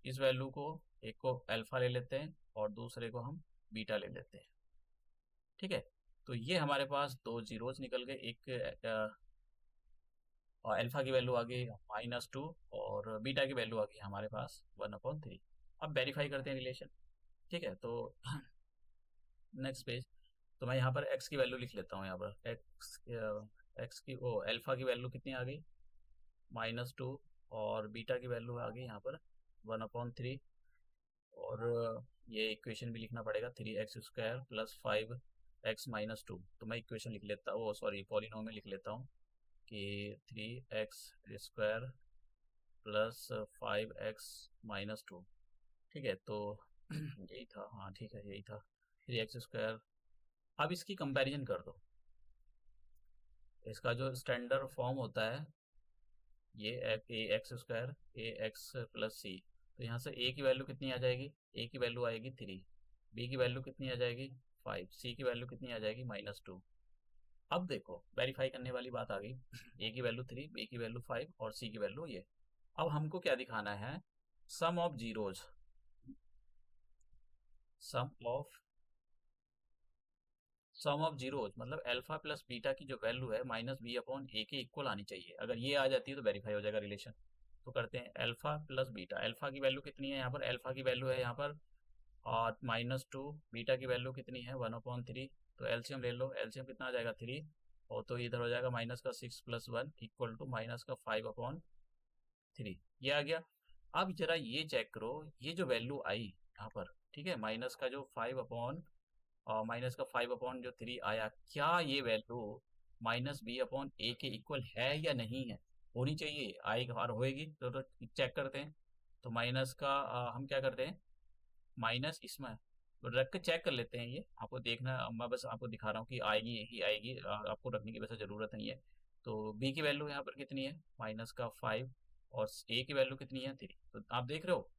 इस वैल्यू को एक को अल्फा ले लेते हैं और दूसरे को हम बीटा ले लेते हैं। ठीक है, तो ये हमारे पास 2 जीरोज निकल गए। एक और अल्फा की वैल्यू आ गई -2 और बीटा की वैल्यू आ गई हमारे पास 1/3। अब वेरीफाई करते हैं रिलेशन। ठीक है, तो नेक्स्ट पेज। तो मैं यहाँ पर x की वैल्यू लिख लेता हूँ। यहाँ पर x की अल्फा की वैल्यू कितनी आ गई? -2, और बीटा की वैल्यू आ गई यहाँ पर 1/3। और ये इक्वेशन भी लिखना पड़ेगा, 3x square plus 5x minus 2। तो मैं इक्वेशन लिख लेता हूँ, सॉरी पॉलिनोमियल लिख लेता हूँ कि 3x square plus 5x minus 2। ठीक है, तो यही था, हाँ ठीक है यही था 3x स्क्वायर। अब इसकी कंपैरिजन कर दो। इसका जो स्टैंडर्ड फॉर्म होता है ये ए एक्स स्क्वायर ए एक्स प्लस सी। तो यहाँ से a की वैल्यू कितनी आ जाएगी? a की वैल्यू आएगी 3, b की वैल्यू कितनी आ जाएगी? 5, c की वैल्यू कितनी आ जाएगी? -2। अब देखो वेरीफाई करने वाली बात आ गई। a की वैल्यू 3, b की वैल्यू 5 और c की वैल्यू ये। अब हमको क्या दिखाना है? Sum of zeros, sum of zeros मतलब अल्फा प्लस बीटा की जो वैल्यू है -b/a के इक्वल आनी चाहिए। अगर ये आ जाती है तो वेरीफाई हो जाएगा रिलेशन। तो करते हैं अल्फा प्लस बीटा। अल्फा की वैल्यू कितनी है यहाँ पर? अल्फा की वैल्यू है यहाँ पर और -2। बीटा की वैल्यू कितनी है? 1/3। तो एलसीएम ले लो, एलसीएम कितना आ जाएगा? 3। और तो इधर हो जाएगा -6 + 1 इक्वल टू -5/3। ये आ गया। अब जरा ये चेक करो, ये जो वैल्यू आई यहाँ पर, ठीक है, -5/3 आया, क्या ये वैल्यू -b/a के इक्वल है या नहीं है? होनी चाहिए, आई बार होएगी तो चेक करते हैं। तो माइनस का हम क्या करते हैं, माइनस इसमें तो रख के चेक कर लेते हैं। ये आपको देखना, मैं बस आपको दिखा रहा हूँ कि आएगी ही आएगी, आपको रखने की वैसे ज़रूरत नहीं है। तो बी की वैल्यू यहाँ पर कितनी है? -5 और ए की वैल्यू कितनी है? 3। तो आप देख रहे हो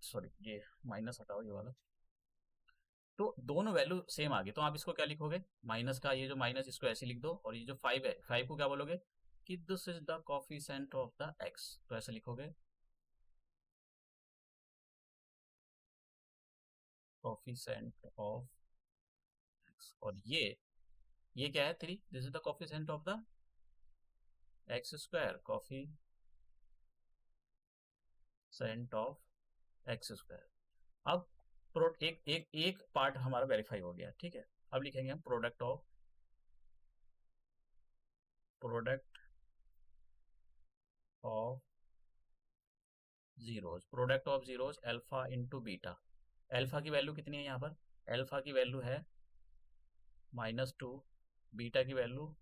सॉरी, ये माइनस हटाओ ये वाला। तो दोनों वैल्यू सेम आ गई, तो आप इसको क्या लिखोगे? माइनस का ये जो माइनस, इसको ऐसे लिख दो, और ये जो 5 है, 5 को क्या बोलोगे कि this is the coefficient of the x, तो ऐसे लिखोगे कोफिशिएंट ऑफ एक्स। और ये क्या है? 3। This is the coefficient of the x square, coefficient of x square. अब एक एक एक पार्ट हमारा वेरीफाई हो गया, ठीक है। अब लिखेंगे हम product of zeros, product of zeros alpha into beta. Alpha की वैल्यू कितनी है यहाँ पर? अल्फा की वैल्यू है -2, बीटा की वैल्यू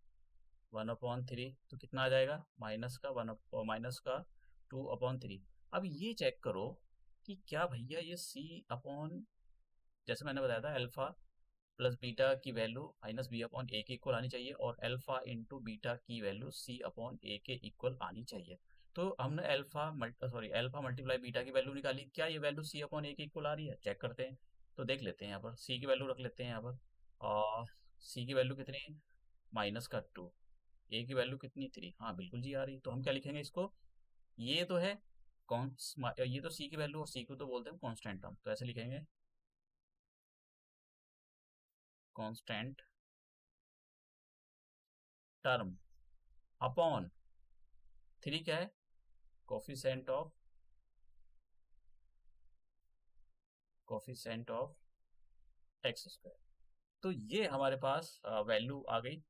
1/3। तो कितना आ जाएगा? -2/3। अब ये चेक करो कि क्या भैया ये C/, जैसे मैंने बताया था, अल्फा प्लस बीटा की वैल्यू -b/a के इक्वल आनी चाहिए, और अल्फा इंटू बीटा की वैल्यू C/a के इक्वल आनी चाहिए। तो हमने अल्फा मल्टीप्लाई बीटा की वैल्यू निकाली, क्या ये वैल्यू C/a के इक्वल आ रही है? चेक करते हैं। तो देख लेते हैं, यहाँ पर C की वैल्यू रख लेते हैं यहाँ पर। और C की वैल्यू कितनी है? -2। ए की वैल्यू कितनी? 3। हाँ बिल्कुल जी आ रही। तो हम क्या लिखेंगे इसको? ये तो है ये तो C की वैल्यू, और C को तो बोलते हैं कांस्टेंट टर्म, तो ऐसे लिखेंगे कांस्टेंट टर्म अपॉन 3 क्या है? Coefficient of x square. तो ये हमारे पास वैल्यू आ गई।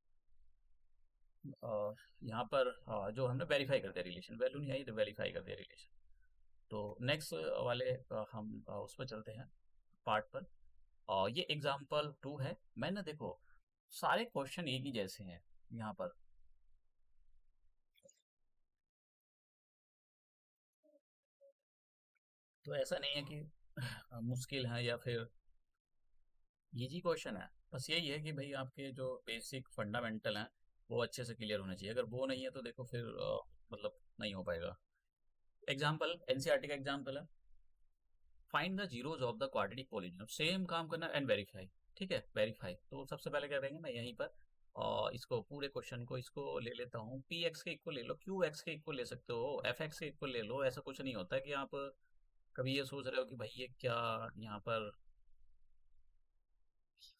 यहाँ पर जो हमने वेरीफाई कर दिया रिलेशन, वैल्यू नहीं आई तो वेरीफाई कर दिया रिलेशन। तो नेक्स्ट वाले हम उस पर चलते हैं, पार्ट पर। ये एग्जाम्पल 2 है। मैंने देखो सारे क्वेश्चन एक ही जैसे हैं यहाँ पर। तो ऐसा नहीं है कि मुश्किल है या फिर इजी क्वेश्चन है। बस यही है कि भाई आपके जो बेसिक फंडामेंटल हैं वो अच्छे से क्लियर होने चाहिए। अगर वो नहीं है तो देखो फिर मतलब नहीं हो पाएगा। एग्जाम्पल एनसीईआरटी का एग्जाम्पल है, find the zeros of the quadratic polynomial. Same काम करना एंड वेरीफाई। ठीक है, वेरीफाई। तो सबसे पहले क्या करेंगे, मैं यहीं पर इसको पूरे क्वेश्चन को इसको ले लेता हूँ। पी एक्स के इक्वल ले लो, क्यू एक्स के इक्वल ले सकते हो, एफ एक्स के इक्वल ले लो। ऐसा कुछ नहीं होता है कि आप कभी ये सोच रहे हो कि भाई ये क्या, यहाँ पर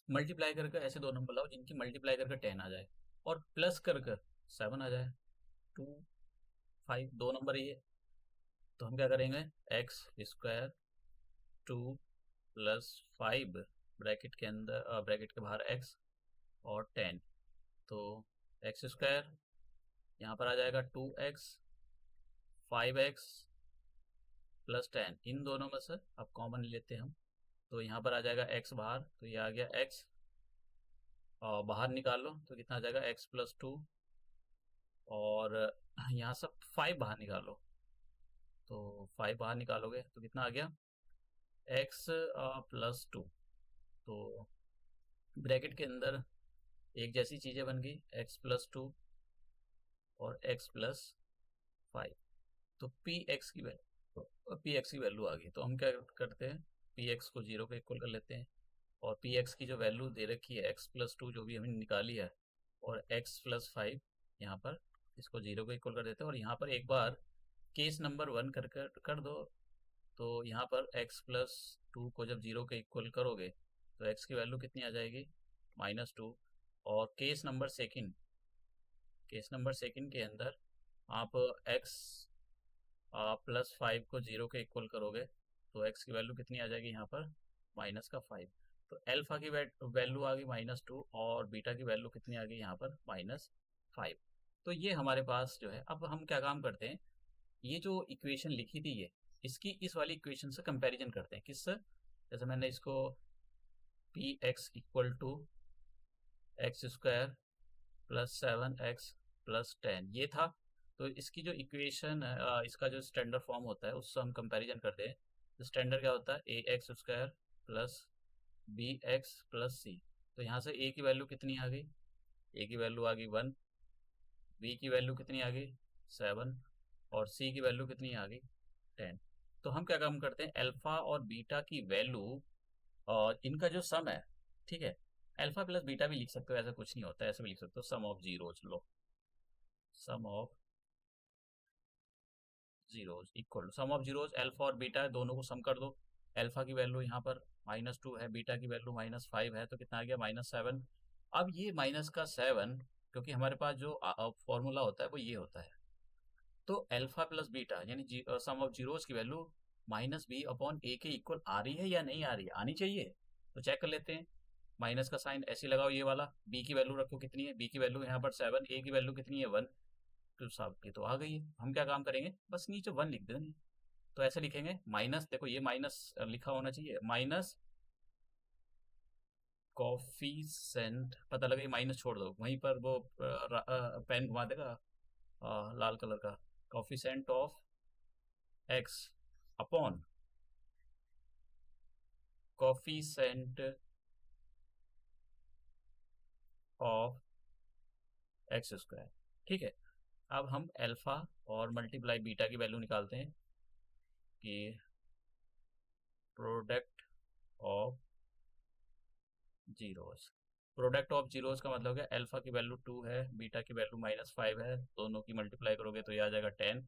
मल्टीप्लाई करके ऐसे दो नंबर लाओ जिनकी मल्टीप्लाई करके 10 आ जाए और प्लस करके 7 आ जाए। 2 5 दो नंबर ये। तो हम क्या करेंगे, एक्स स्क्वायर 2 प्लस 5 ब्रैकेट के अंदर ब्रैकेट के बाहर एक्स और 10। तो एक्स स्क्वायर यहाँ पर आ जाएगा 2x 5x प्लस 10। इन दोनों में से अब कॉमन लेते हैं हम, तो यहाँ पर आ जाएगा x बाहर, तो ये आ गया x, और बाहर निकाल लो तो कितना आ जाएगा x+2, और यहाँ सब 5 बाहर निकालो, तो 5 बाहर निकालोगे तो कितना आ गया x+2। तो ब्रैकेट के अंदर एक जैसी चीज़ें बन गई, x+2 और x+5। तो पी एक्स की वैल्यू आ गई। तो हम क्या करते हैं, पी एक्स को 0 के इक्वल कर लेते हैं, और पी एक्स की जो वैल्यू दे रखी है x+2 जो भी हमने निकाली है, और x+5 यहाँ पर इसको 0 के इक्वल कर देते हैं। और यहाँ पर एक बार केस नंबर 1 कर दो। तो यहाँ पर x+2 को जब 0 के इक्वल करोगे तो x की वैल्यू कितनी आ जाएगी, -2। और केस नंबर सेकंड के अंदर आप x +5 को 0 के इक्वल करोगे तो x की वैल्यू कितनी आ जाएगी यहाँ पर, -5। तो अल्फा की वैल्यू आ गई -2 और बीटा की वैल्यू कितनी आ गई यहाँ पर, -5। तो ये हमारे पास जो है, अब हम क्या काम करते हैं, ये जो इक्वेशन लिखी थी ये, इसकी इस वाली इक्वेशन से कंपैरिजन करते हैं। किससे? जैसे मैंने इसको P X equal to x² + 7x + 10 ये था। तो इसकी जो इक्वेशन है, इसका जो स्टैंडर्ड फॉर्म होता है उससे हम कंपैरिजन करते हैं। तो स्टैंडर्ड क्या होता है, ax² + bx + c। तो यहाँ से a की वैल्यू कितनी आ गई, a की वैल्यू आ गई 1, b की वैल्यू कितनी आ गई 7 और c की वैल्यू कितनी आ गई 10। तो हम क्या काम करते हैं, अल्फा और बीटा की वैल्यू और इनका जो सम है, ठीक है, अल्फा प्लस बीटा भी लिख सकते हो, ऐसा कुछ नहीं होता है, ऐसे भी लिख सकते हो, सम ऑफ जीरोज लो, sum of zeros equal sum of zeros, alpha और बीटा है, दोनों को सम कर दो। अल्फा की वैल्यू यहाँ पर -2 है, बीटा की वैल्यू -5 है, तो कितना आ गया, -7। अब ये -7, क्योंकि हमारे पास जो फॉर्मूला होता है वो ये होता है, तो अल्फा प्लस बीटा यानी सम ऑफ जीरोज की वैल्यू -b/a के इक्वल आ रही है या नहीं आ रही है, आनी चाहिए। तो चेक कर लेते हैं, माइनस का साइन ऐसे लगाओ ये वाला, b की वैल्यू रखो कितनी है, b की वैल्यू यहाँ पर 7, a की वैल्यू कितनी है 1, तो साहब की तो आ गई है। हम क्या काम करेंगे, बस नीचे 1 लिख देंगे। तो ऐसे लिखेंगे माइनस, देखो ये माइनस लिखा होना चाहिए, माइनस कॉफिसेंट, पता लगा ये माइनस छोड़ दो वहीं पर वो पेन घुमा देगा लाल कलर का, coefficient of x upon coefficient of x²। ठीक है, अब हम अल्फा और मल्टीप्लाई बीटा की वैल्यू निकालते हैं कि product of zeros, product of zeros का मतलब है अल्फा की वैल्यू 2 है, बीटा की वैल्यू -5 है, दोनों की मल्टीप्लाई करोगे तो ये आ जाएगा 10।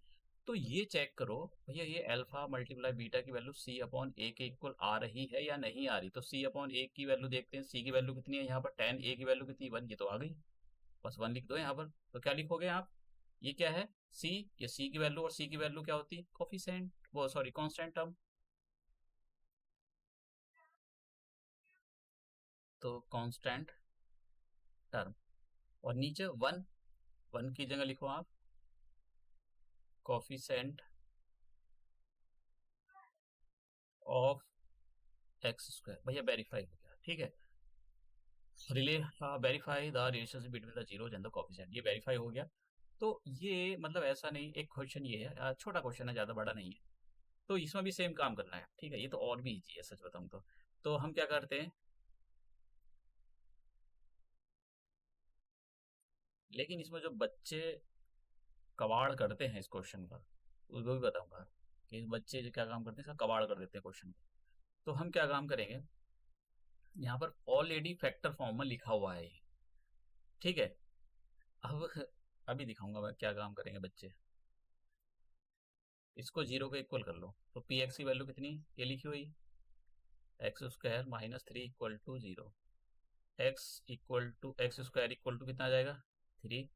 तो ये चेक करो भैया, ये अल्फा मल्टीप्लाई बीटा की वैल्यू c/a के इक्वल आ रही है या नहीं आ रही। तो c/a की वैल्यू देखते हैं, c की वैल्यू कितनी है यहाँ पर 10, a की वैल्यू कितनी 1, ये तो आ गई, बस 1 लिख दो यहाँ पर। तो क्या लिखोगे आप, ये क्या है c, ये c की वैल्यू, और c की वैल्यू क्या होती है, कोफिशिएंट, वो सॉरी कांस्टेंट टर्म, तो कांस्टेंट टर्म। और नीचे 1, 1 की जगह लिखो आप कोफिशिएंट ऑफ x², भैया वेरीफाई हो गया, ठीक है, relay verify the relationship between the zeros and the coefficient, ये वेरीफाई हो गया। तो ये मतलब ऐसा नहीं, एक क्वेश्चन ये है, छोटा क्वेश्चन है, ज़्यादा बड़ा नहीं है, तो इसमें भी सेम काम करना है, ठीक है, ये तो और भी इजी है सच बताऊं तो हम क्या करते हैं, लेकिन इसमें जो बच्चे कबाड़ करते हैं इस क्वेश्चन का, उसको भी बताऊंगा कि इस बच्चे जो क्या काम करते हैं, इसका कबाड़ कर देते हैं क्वेश्चन को। तो हम क्या काम करेंगे, यहाँ पर ऑलरेडी फैक्टर फॉर्म में लिखा हुआ है ये, ठीक है, अब अभी दिखाऊंगा मैं क्या काम करेंगे बच्चे। इसको 0 के इक्वल कर लो, तो पी एक्स की वैल्यू कितनी, ये लिखी हुई x² -3 equal to 0, x² equal to कितना आ जाएगा 3,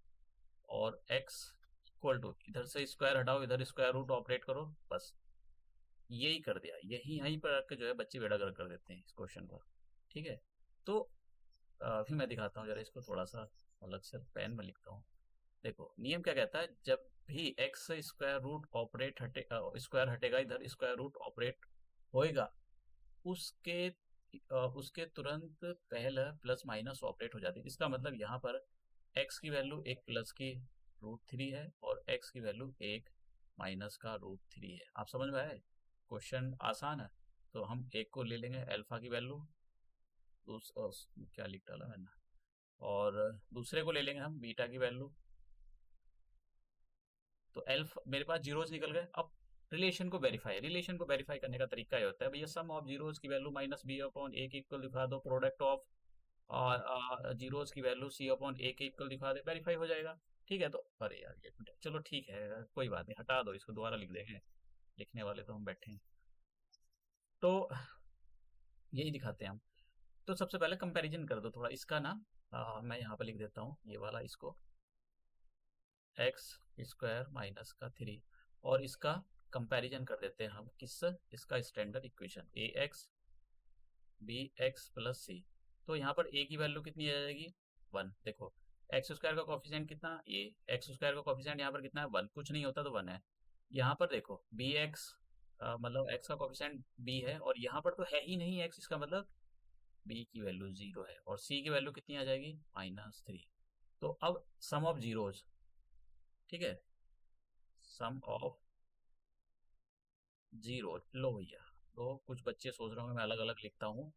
और x इक्वल टू, इधर से स्क्वायर हटाओ, इधर स्क्वायर रूट ऑपरेट करो, बस यही कर दिया, यही यहीं पर रख के जो है बच्चे बेड़ा गर्क कर देते हैं इस क्वेश्चन का, ठीक है। तो अभी मैं दिखाता हूँ जरा इसको, थोड़ा सा अलग से पेन में लिखता हूँ। देखो नियम क्या कहता है, जब भी एक्स से स्क्वायर रूट ऑपरेट हटे, स्क्वायर हटेगा, इधर स्क्वायर रूट ऑपरेट होएगा, उसके उसके तुरंत पहले प्लस माइनस ऑपरेट हो जाती है। इसका मतलब यहाँ पर x की वैल्यू एक प्लस की √3 है और x की वैल्यू एक माइनस का √3 है। आप समझ में आए, क्वेश्चन आसान है। तो हम एक को ले लेंगे अल्फा की वैल्यू, क्या लिख डाला मैंने, और दूसरे को ले लेंगे हम बीटा की वैल्यू। तो एल्फ मेरे पास जीरोस निकल गए। अब रिलेशन को वेरीफाई करने का तरीका ये होता है भैया, सम ऑफ जीरोस की वैल्यू -b/a के इक्वल दिखा दो, प्रोडक्ट ऑफ और जीरोस की वैल्यू c/a के इक्वल दिखा दे, वेरीफाई हो जाएगा। ठीक है, तो अरे यार ये चलो ठीक है, कोई बात नहीं, हटा दो इसको, दोबारा लिख देंगे, लिखने वाले तो हम बैठे हैं। तो यही दिखाते हैं हम। तो सबसे पहले कंपैरिजन कर दो थोड़ा इसका ना, मैं यहाँ पे लिख देता हूँ ये वाला, इसको x² - का 3 और इसका कंपैरिजन कर देते हैं हम किस, इसका स्टैंडर्ड इक्वेशन ए x B x plus C. तो यहाँ पर ए की वैल्यू कितनी आ जाएगी 1। देखो एक्स स्क्वायर का कोफिशिएंट कितना, ए एक्स स्क्वायर का कोफिशिएंट यहाँ पर कितना है 1, कुछ नहीं होता तो 1 है। यहाँ पर देखो बी एक्स मतलब एक्स का कोफिशिएंट बी है और यहाँ पर तो है ही नहीं एक्स, इसका मतलब बी की वैल्यू 0 है और सी की वैल्यू कितनी आ जाएगी -3। तो अब सम ऑफ जीरोज, ठीक है, सम ऑफ जीरो लो भैया। तो कुछ बच्चे सोच रहे होंगे मैं अलग अलग लिखता हूँ,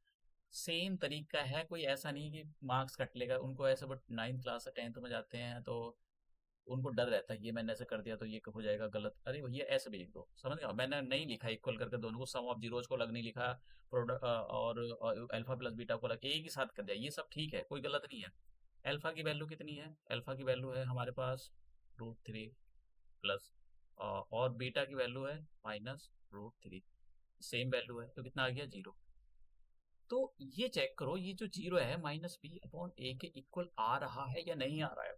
सेम तरीका है, कोई ऐसा नहीं कि मार्क्स कट लेगा उनको ऐसे, बट 9th क्लास से 10th में जाते हैं तो उनको डर रहता है ये मैंने ऐसे कर दिया तो ये हो जाएगा गलत। अरे भैया ऐसे भी लिख दो, समझ गया, मैंने नहीं लिखा इक्वल करके दोनों को, सम ऑफ जीरोज को अलग नहीं लिखा, प्रोडक्ट और अल्फा प्लस बीटा को अलग एक ही साथ कर दिया, ये सब ठीक है, कोई गलत नहीं है। अल्फा की वैल्यू कितनी है, अल्फा की वैल्यू है हमारे पास √3 प्लस और बीटा की वैल्यू है -√3, सेम वैल्यू है तो कितना आ गया 0। तो ये चेक करो ये जो 0 है -b/a के इक्वल आ रहा है या नहीं आ रहा है,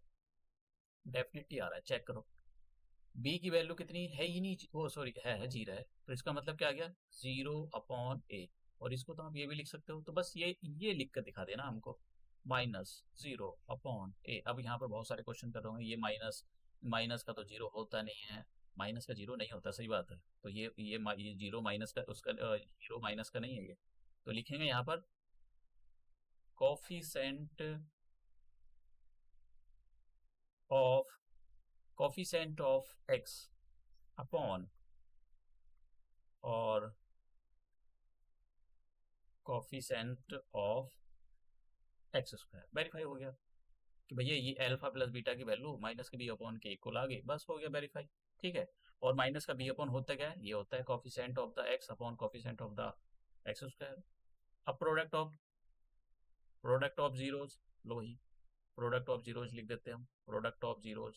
डेफिनेटली आ रहा है, चेक करो। b की वैल्यू कितनी है ही नहीं, वो सॉरी है 0 है, तो इसका मतलब क्या आ गया 0/a। और इसको तो आप ये भी लिख सकते हो, तो बस ये लिख कर दिखा देना हमको -0/a। अब यहाँ पर बहुत सारे क्वेश्चन कर रहे होंगे ये माइनस, माइनस का तो 0 होता नहीं है, माइनस का 0 नहीं होता, सही बात है। तो ये 0 माइनस का उसका 0 माइनस का नहीं है ये, तो लिखेंगे यहाँ पर coefficient of coefficient of x upon और coefficient of x square. Verify हो गया कि भैया ये अल्फा प्लस बीटा की वैल्यू माइनस के बी अपॉन के इक्वल आ गई, बस हो गया वेरीफाई, ठीक है। और माइनस का बी अपॉन होता क्या है, ये होता है coefficient of the x upon coefficient of the x square. अब प्रोडक्ट ऑफ जीरोज, लो ही प्रोडक्ट ऑफ जीरोज लिख देते हैं हम, product of zeros,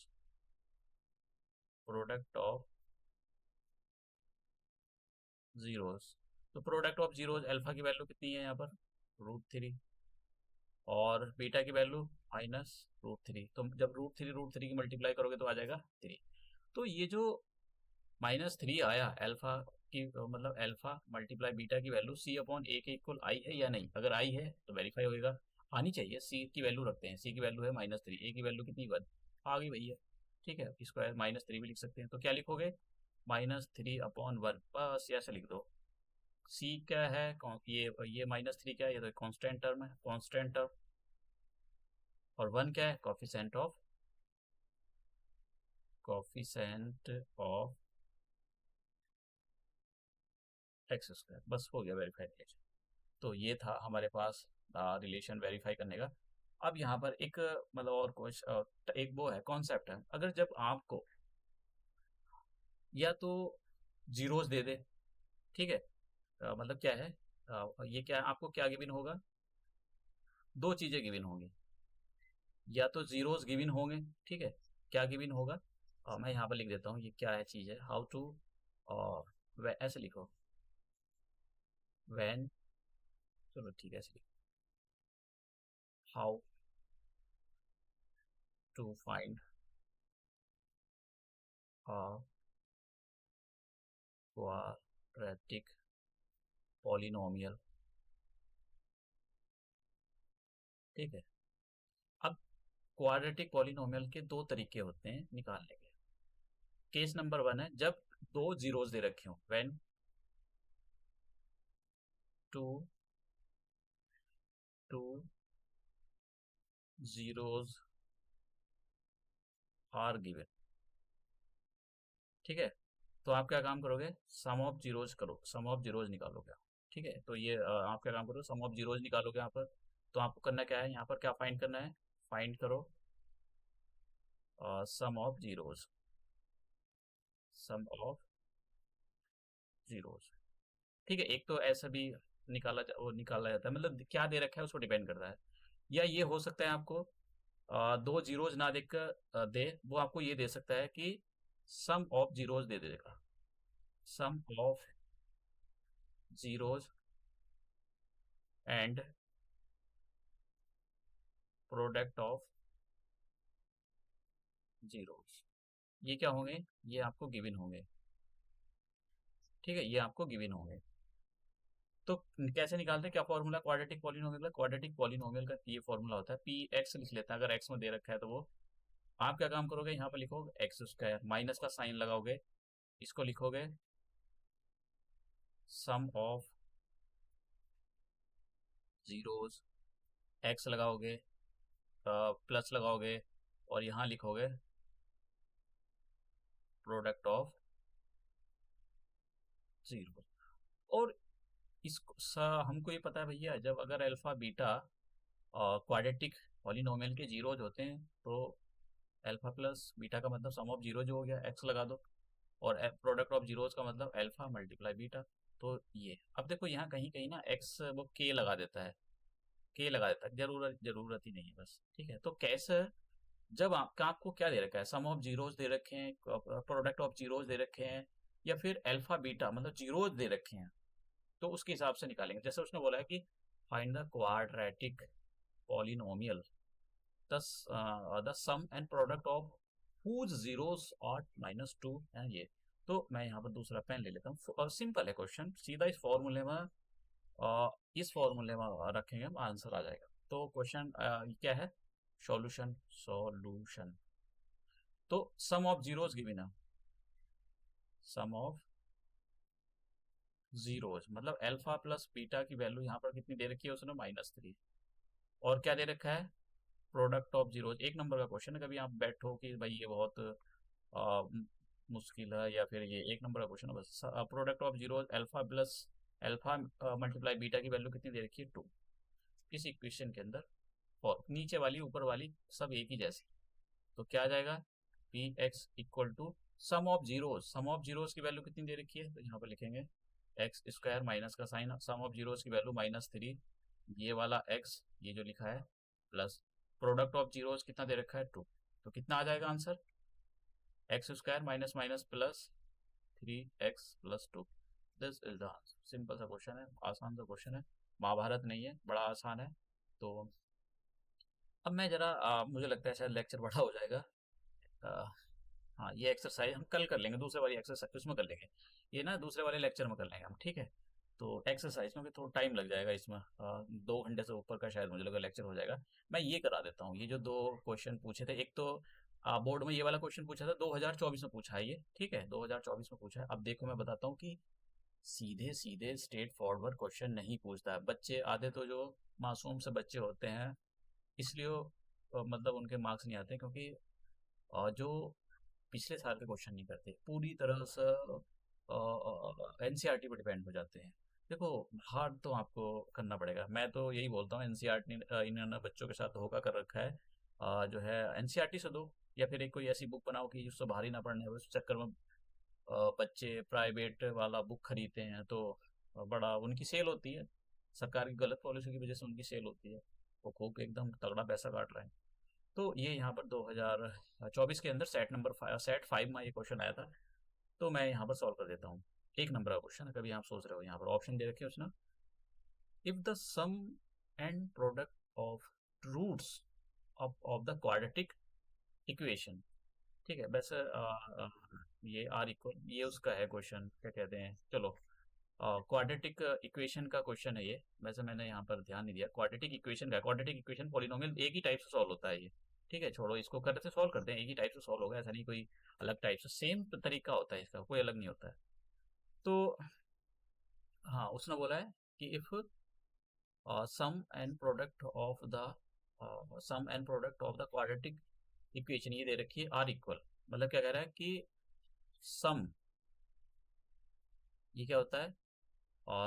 product of zeros. तो प्रोडक्ट ऑफ जीरोज अल्फा की वैल्यू कितनी है यहाँ पर √3 और बीटा की वैल्यू -√3। तो जब √3 की मल्टीप्लाई करोगे तो आ जाएगा 3। तो ये जो -3 आया अल्फा की मतलब अल्फा मल्टीप्लाई बीटा की वैल्यू c/a के इक्वल आई है या नहीं, अगर आई है तो वेरीफाई होएगा, आनी चाहिए। सी की वैल्यू रखते हैं, सी की वैल्यू है -3, ए की वैल्यू कितनी 1 आ गई भैया, ठीक है। स्क्वायर -3 भी लिख सकते हैं, तो क्या लिखोगे -3/1, बस ऐसे लिख दो। सी क्या है, ये -3 क्या है, ये तो कांस्टेंट टर्म है, कांस्टेंट टर्म, और 1 क्या है कोफिशिएंट ऑफ एक्स स्क्वायर, बस हो गया वेरीफाई रिलेशन। तो ये था हमारे पास रिलेशन वेरीफाई करने का। अब यहाँ पर एक मतलब और कुछ एक वो है कॉन्सेप्ट है, अगर जब आपको या तो जीरोस दे दे, ठीक है, मतलब क्या है, ये क्या आपको क्या गिवन होगा, दो चीजें गिवन होंगी, या तो जीरोस गिवन होंगे, ठीक है, क्या गिवन होगा, मैं यहाँ पर लिख देता हूँ ये क्या है चीज है, हाउ टू, और ऐसे लिखो व्हेन, चलो ठीक है ऐसे लिखो, how to find quadratic polynomial, ठीक है। अब क्वाड्रेटिक पॉलिनोमियल के दो तरीके होते हैं निकालने के। केस नंबर 1 है जब दो जीरोस दे रखे हो, when two two zeros are given, ठीक है। तो आप क्या काम करोगे, सम ऑफ जीरोज करो, सम ऑफ जीरोज निकालोगे आप, ठीक है। तो ये आप क्या काम करो, सम ऑफ जीरोज निकालोगे यहाँ पर। तो आपको करना क्या है, यहाँ पर क्या फाइंड करना है, फाइंड करो sum of zeros, sum of zeros, ठीक है। एक तो ऐसा भी वो निकाला जाता है, मतलब क्या दे रखा है उसको डिपेंड करता है। या ये हो सकता है आपको दो जीरोज ना देकर दे, वो आपको ये दे सकता है कि सम ऑफ जीरोज दे देगा, sum of zeros and product of zeros, ये क्या होंगे, ये आपको गिवन होंगे, ठीक है, ये आपको गिवन होंगे। तो कैसे निकालते हैं, क्या फॉर्मूला क्वाड्रेटिक पॉलिनोमियल का? क्वाड्रेटिक पॉलिनोमियल का ये फॉर्मूला होता है, पी एक्स लिख लेते हैं, अगर एक्स में दे रखा है तो वो आप क्या काम करोगे, यहाँ पर लिखोगे एक्स स्क्वायर, माइनस का साइन लगाओगे, इसको लिखोगे सम ऑफ जीरोस, एक्स लगाओगे, प्लस लगाओगे, और यहाँ लिखोगे प्रोडक्ट ऑफ जीरो। और इसको हमको ये पता है भैया, जब अगर अल्फा बीटा क्वाड्रेटिक पॉलिनोमियल के जीरोज होते हैं तो अल्फा प्लस बीटा का मतलब सम ऑफ जीरो जो हो गया, एक्स लगा दो, और प्रोडक्ट ऑफ जीरोज का मतलब अल्फा मल्टीप्लाई बीटा। तो ये अब देखो यहाँ कहीं कहीं ना एक्स वो के लगा देता है, के लगा देता है, जरूरत ही नहीं है बस। ठीक है, तो कैसे, जब आपको क्या दे रखा है, सम ऑफ जीरोज दे रखे हैं, प्रोडक्ट ऑफ जीरोज दे रखे हैं, या फिर अल्फा बीटा मतलब जीरोज दे रखे हैं, तो उसके हिसाब से निकालेंगे। जैसे उसने बोला है कि find the quadratic polynomial the sum and product of whose zeros are -2 है ये। तो मैं यहाँ पर दूसरा पेन ले लेता हूँ, सिंपल है क्वेश्चन, सीधा इस फॉर्मूले में रखेंगे हम, आंसर आ जाएगा। तो क्वेश्चन क्या है, सॉल्यूशन, तो सम ऑफ जीरोस गिवन है, सम ऑफ जीरोस मतलब अल्फा प्लस बीटा की वैल्यू यहाँ पर कितनी दे रखी है उसने, -3, और क्या दे रखा है, प्रोडक्ट ऑफ जीरोस। एक नंबर का क्वेश्चन है, कभी आप बैठो कि भाई ये बहुत आ, मुश्किल है, या फिर ये एक नंबर का क्वेश्चन है बस। Product of zeros alpha plus alpha multiply beta की वैल्यू कितनी दे रखी है, 2, इस इक्वेशन के अंदर, और नीचे वाली ऊपर वाली सब एक ही जैसी। तो क्या आ जाएगा, P X equal to sum of zeros, sum of zeros की वैल्यू कितनी दे रखी है, तो यहाँ पर लिखेंगे एक्स स्क्वायर, माइनस का साइन, सम ऑफ जीरोस की वैल्यू -3, ये वाला एक्स, ये जो लिखा है, प्लस प्रोडक्ट ऑफ जीरोस कितना दे रखा है, 2। तो कितना आ जाएगा answer, x square minus minus plus 3x+2। This is the answer. Simple सा क्वेश्चन है, आसान सा क्वेश्चन है, महाभारत नहीं है, बड़ा आसान है। तो अब मैं जरा मुझे लगता है शायद लेक्चर बड़ा हो जाएगा। अ, हाँ, ये एक्सरसाइज हम कल कर लेंगे, दूसरे वाली एक्सरसाइज उसमें कर लेंगे, ये ना दूसरे वाले लेक्चर में कर लेंगे हम, ठीक है। तो एक्सरसाइज में भी थोड़ा टाइम लग जाएगा इसमें, 2 घंटे से ऊपर का शायद मुझे लगा लेक्चर हो जाएगा। मैं ये करा देता हूँ, ये जो 2 क्वेश्चन पूछे थे, एक तो बोर्ड में ये वाला क्वेश्चन पूछा था, 2024 में पूछा है ये, ठीक है, 2024 में पूछा है। अब देखो मैं बताता हूँ कि सीधे सीधे स्ट्रेट फॉरवर्ड क्वेश्चन नहीं पूछता है। बच्चे आधे तो जो मासूम से बच्चे होते हैं, इसलिए मतलब उनके मार्क्स नहीं आते, क्योंकि जो पिछले साल के क्वेश्चन नहीं करते, पूरी तरह से एनसीईआरटी पर डिपेंड हो जाते हैं। देखो, हार्ड तो आपको करना पड़ेगा, मैं तो यही बोलता हूँ, एनसीईआरटी इन्होंने बच्चों के साथ धोखा कर रखा है। जो है एनसीईआरटी से दो, या फिर एक कोई ऐसी बुक बनाओ कि उससे भारी ना पड़ने, उस चक्कर में बच्चे प्राइवेट वाला बुक खरीदते हैं, तो बड़ा उनकी सेल होती है, सरकार की गलत पॉलिसी की वजह से उनकी सेल होती है, वो खूब एकदम तगड़ा पैसा काट रहे हैं। तो ये यहाँ पर 2024 के अंदर सेट 5 में ये क्वेश्चन आया था। तो मैं यहाँ पर सॉल्व कर देता हूँ। एक नंबर का क्वेश्चन है, कभी आप सोच रहे हो, यहाँ पर ऑप्शन दे रखे हैं उसने, if the sum and product of roots of the quadratic equation, ठीक है, वैसे ये आर इक्वल, ये उसका है क्वेश्चन, क्या कहते हैं, चलो क्वाड्रेटिक इक्वेशन का क्वेश्चन है ये। वैसे मैंने यहाँ पर ध्यान नहीं दिया, क्वाड्रेटिक इक्वेशन का, क्वाड्रेटिक इक्वेशन पॉलिनोमियल एक ही टाइप से सॉल्व होता है ये, ठीक है, छोड़ो इसको, करते सॉल्व करते हैं, एक ही टाइप से सॉल्व होगा, ऐसा नहीं कोई अलग टाइप से, सेम तरीका होता है इसका, कोई अलग नहीं होता है। तो हाँ, उसने बोला है कि if sum and product of the quadratic equation, ये दे रखी है आर इक्वल, मतलब क्या कह रहा है कि सम, ये क्या होता है,